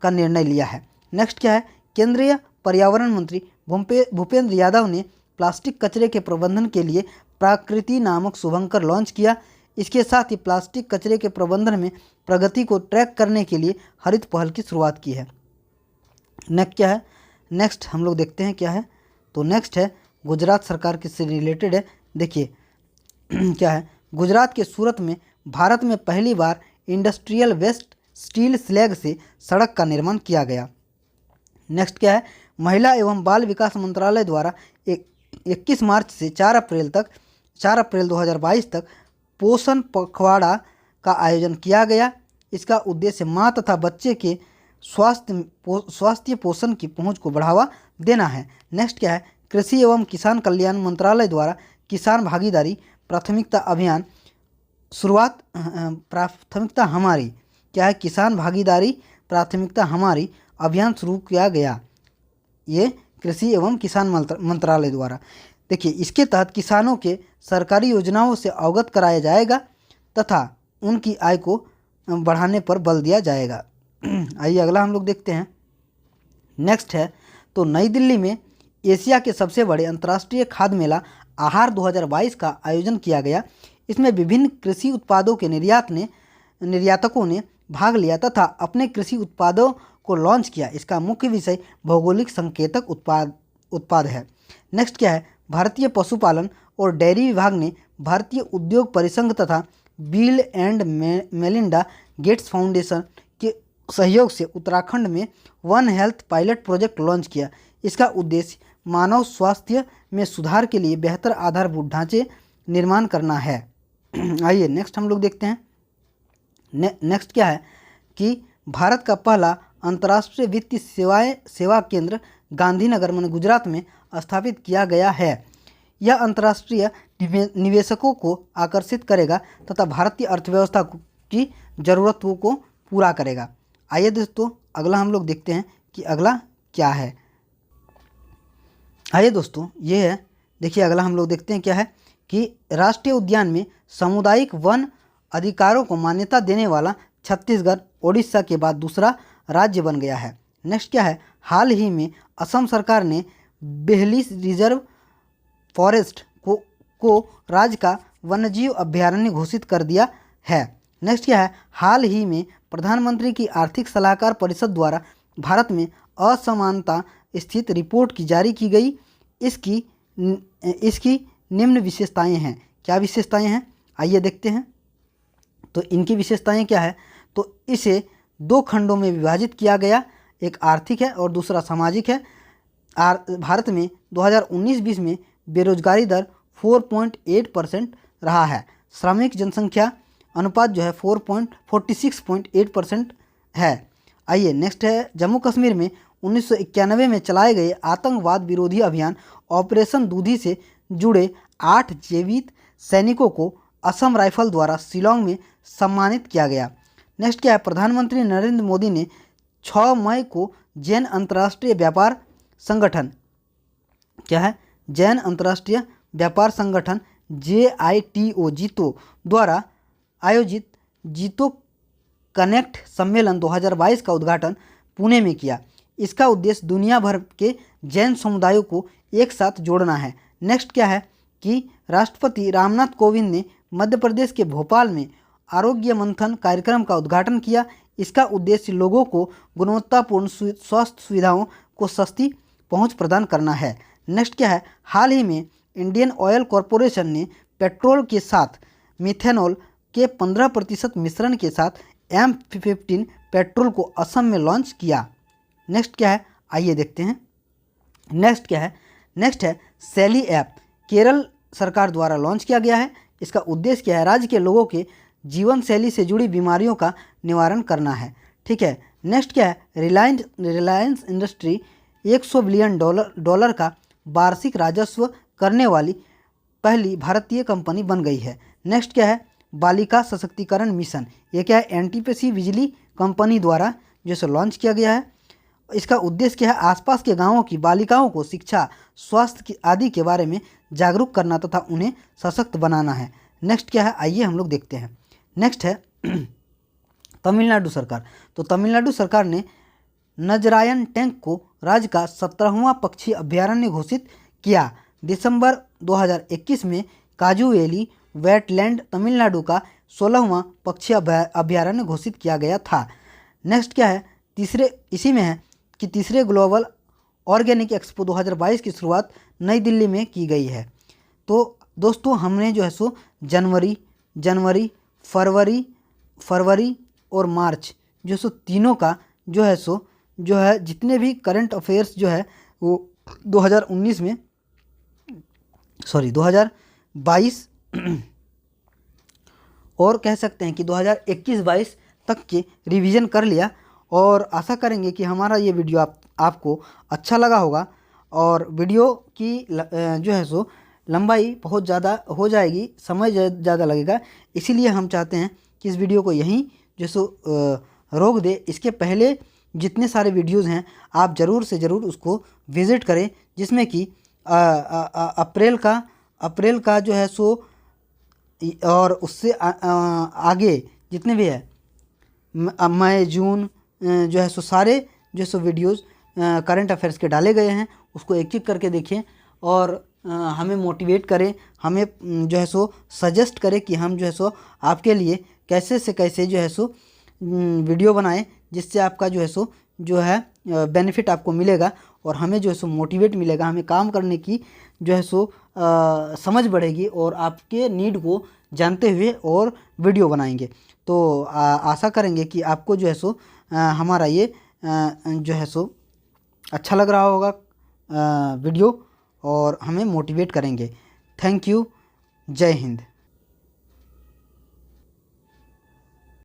का निर्णय लिया है। नेक्स्ट क्या है, केंद्रीय पर्यावरण मंत्री भूपेंद्र यादव ने प्लास्टिक कचरे के प्रबंधन के लिए प्रकृति नामक शुभंकर लॉन्च किया। इसके साथ ही प्लास्टिक कचरे के प्रबंधन में प्रगति को ट्रैक करने के लिए हरित पहल की शुरुआत की है। नेक्स्ट क्या है, नेक्स्ट हम लोग देखते हैं क्या है। तो नेक्स्ट है गुजरात सरकार किससे रिलेटेड है। देखिए क्या है, गुजरात के सूरत में भारत में पहली बार इंडस्ट्रियल वेस्ट स्टील स्लैग से सड़क का निर्माण किया गया। नेक्स्ट क्या है, महिला एवं बाल विकास मंत्रालय द्वारा 21 मार्च से 4 अप्रैल 2022 तक पोषण पखवाड़ा का आयोजन किया गया। इसका उद्देश्य माँ तथा बच्चे के स्वास्थ्य पोषण की पहुंच को बढ़ावा देना है। नेक्स्ट क्या है, कृषि एवं किसान कल्याण मंत्रालय द्वारा किसान भागीदारी प्राथमिकता अभियान शुरुआत प्राथमिकता हमारी क्या है, किसान भागीदारी प्राथमिकता हमारी अभियान शुरू किया गया, ये कृषि एवं किसान मंत्रालय द्वारा। देखिए इसके तहत किसानों के सरकारी योजनाओं से अवगत कराया जाएगा तथा उनकी आय को बढ़ाने पर बल दिया जाएगा। आइए अगला हम लोग देखते हैं। नेक्स्ट है, तो नई दिल्ली में एशिया के सबसे बड़े अंतर्राष्ट्रीय खाद्य मेला आहार 2022 का आयोजन किया गया। इसमें विभिन्न कृषि उत्पादों के निर्यातकों ने भाग लिया तथा अपने कृषि उत्पादों को लॉन्च किया। इसका मुख्य विषय भौगोलिक संकेतक उत्पाद है। नेक्स्ट क्या है, भारतीय पशुपालन और डेयरी विभाग ने भारतीय उद्योग परिसंघ तथा bill and Melinda Gates foundation के सहयोग से उत्तराखंड में one health pilot project launch किया। इसका उद्देश्य मानव स्वास्थ्य में सुधार के लिए बेहतर आधारभूत ढांचे निर्माण करना है। आइए नेक्स्ट हम लोग देखते हैं। नेक्स्ट क्या है कि भारत का पहला अंतर्राष्ट्रीय वित्तीय सेवा केंद्र गांधीनगर में गुजरात में स्थापित किया गया है। यह अंतर्राष्ट्रीय निवेशकों को आकर्षित करेगा तथा भारतीय अर्थव्यवस्था की ज़रूरतों को पूरा करेगा। आइए दोस्तों अगला हम लोग देखते हैं कि अगला क्या है। आइए दोस्तों ये है, देखिए अगला हम लोग देखते हैं क्या है कि राष्ट्रीय उद्यान में सामुदायिक वन अधिकारों को मान्यता देने वाला छत्तीसगढ़ ओडिशा के बाद दूसरा राज्य बन गया है। नेक्स्ट क्या है, हाल ही में असम सरकार ने बेहली रिजर्व फॉरेस्ट को राज्य का वन्यजीव अभ्यारण्य घोषित कर दिया है। नेक्स्ट क्या है, हाल ही में प्रधानमंत्री की आर्थिक सलाहकार परिषद द्वारा भारत में असमानता स्थित रिपोर्ट की जारी की गई। इसकी निम्न विशेषताएं हैं। क्या विशेषताएं हैं आइए देखते हैं। तो इनकी विशेषताएं क्या है, तो इसे 2 खंडों में विभाजित किया गया, एक आर्थिक है और दूसरा सामाजिक है। भारत में 2019-20 में बेरोजगारी दर 4.8% रहा है। श्रमिक जनसंख्या अनुपात जो है 46.8% है। आइए नेक्स्ट है, जम्मू कश्मीर में 1991 में चलाए गए आतंकवाद विरोधी अभियान ऑपरेशन दूधी से जुड़े 8 जीवित सैनिकों को असम राइफल द्वारा शिलोंग में सम्मानित किया गया। नेक्स्ट क्या है, प्रधानमंत्री नरेंद्र मोदी ने 6 मई को जैन अंतर्राष्ट्रीय व्यापार संगठन क्या है, जैन अंतर्राष्ट्रीय व्यापार संगठन JITO द्वारा आयोजित जीतो कनेक्ट सम्मेलन 2022 का उद्घाटन पुणे में किया। इसका उद्देश्य दुनिया भर के जैन समुदायों को एक साथ जोड़ना है। नेक्स्ट क्या है कि राष्ट्रपति रामनाथ कोविंद ने मध्य प्रदेश के भोपाल में आरोग्य मंथन कार्यक्रम का उद्घाटन किया। इसका उद्देश्य लोगों को गुणवत्तापूर्ण स्वास्थ्य सुविधाओं को सस्ती पहुंच प्रदान करना है। नेक्स्ट क्या है, हाल ही में इंडियन ऑयल कॉरपोरेशन ने पेट्रोल के साथ मिथेनॉल के 15% मिश्रण के साथ M15 पेट्रोल को असम में लॉन्च किया। नेक्स्ट क्या है आइए देखते हैं। नेक्स्ट क्या है, नेक्स्ट है सैली ऐप केरल सरकार द्वारा लॉन्च किया गया है। इसका उद्देश्य क्या है, राज्य के लोगों के जीवन शैली से जुड़ी बीमारियों का निवारण करना है। ठीक है, नेक्स्ट क्या है, रिलायंस इंडस्ट्री $100 बिलियन का वार्षिक राजस्व करने वाली पहली भारतीय कंपनी बन गई है। नेक्स्ट क्या है, बालिका सशक्तिकरण मिशन। ये क्या है, एनटीपीसी बिजली कंपनी द्वारा जो है लॉन्च किया गया है। इसका उद्देश्य क्या है, आसपास के गांवों की बालिकाओं को शिक्षा, स्वास्थ्य आदि के बारे में जागरूक करना तथा उन्हें सशक्त बनाना है। नेक्स्ट क्या है, आइए हम लोग देखते हैं। नेक्स्ट है तमिलनाडु सरकार। तो तमिलनाडु सरकार ने नजरायन टैंक को राज्य का 17वां पक्षी अभ्यारण्य घोषित किया। दिसंबर 2021 में काजुवेली वेटलैंड तमिलनाडु का 16वां पक्षी अभ्यारण्य घोषित किया गया था। नेक्स्ट क्या है, इसी में है कि तीसरे ग्लोबल ऑर्गेनिक एक्सपो 2022 की शुरुआत नई दिल्ली में की गई है। तो दोस्तों हमने जो है जनवरी, फरवरी और मार्च जो तीनों का जो है जितने भी करंट अफेयर्स जो है वो 2022 और कह सकते हैं कि 2021-22 तक के रिवीजन कर लिया। और आशा करेंगे कि हमारा ये वीडियो आपको अच्छा लगा होगा। और वीडियो की जो है लंबाई बहुत ज़्यादा हो जाएगी, समय ज़्यादा लगेगा, इसीलिए हम चाहते हैं कि इस वीडियो को यहीं रोक दे। इसके पहले जितने सारे वीडियोज़ हैं आप ज़रूर से ज़रूर उसको विज़िट करें, जिसमें कि अप्रैल का जो है और उससे आगे जितने भी है मई, जून जो है सारे जो वीडियोज़ करंट अफेयर्स के डाले गए हैं, उसको एक एक करके देखें और हमें मोटिवेट करें, हमें जो है सजेस्ट करें कि हम जो है आपके लिए कैसे से कैसे जो है वीडियो बनाएं, जिससे आपका जो है बेनिफिट आपको मिलेगा और हमें जो है मोटिवेट मिलेगा, हमें काम करने की जो है समझ बढ़ेगी और आपके नीड को जानते हुए और वीडियो बनाएंगे। तो आशा करेंगे कि आपको जो है हमारा ये जो है अच्छा लग रहा होगा वीडियो और हमें मोटिवेट करेंगे। Thank you. जय हिंद।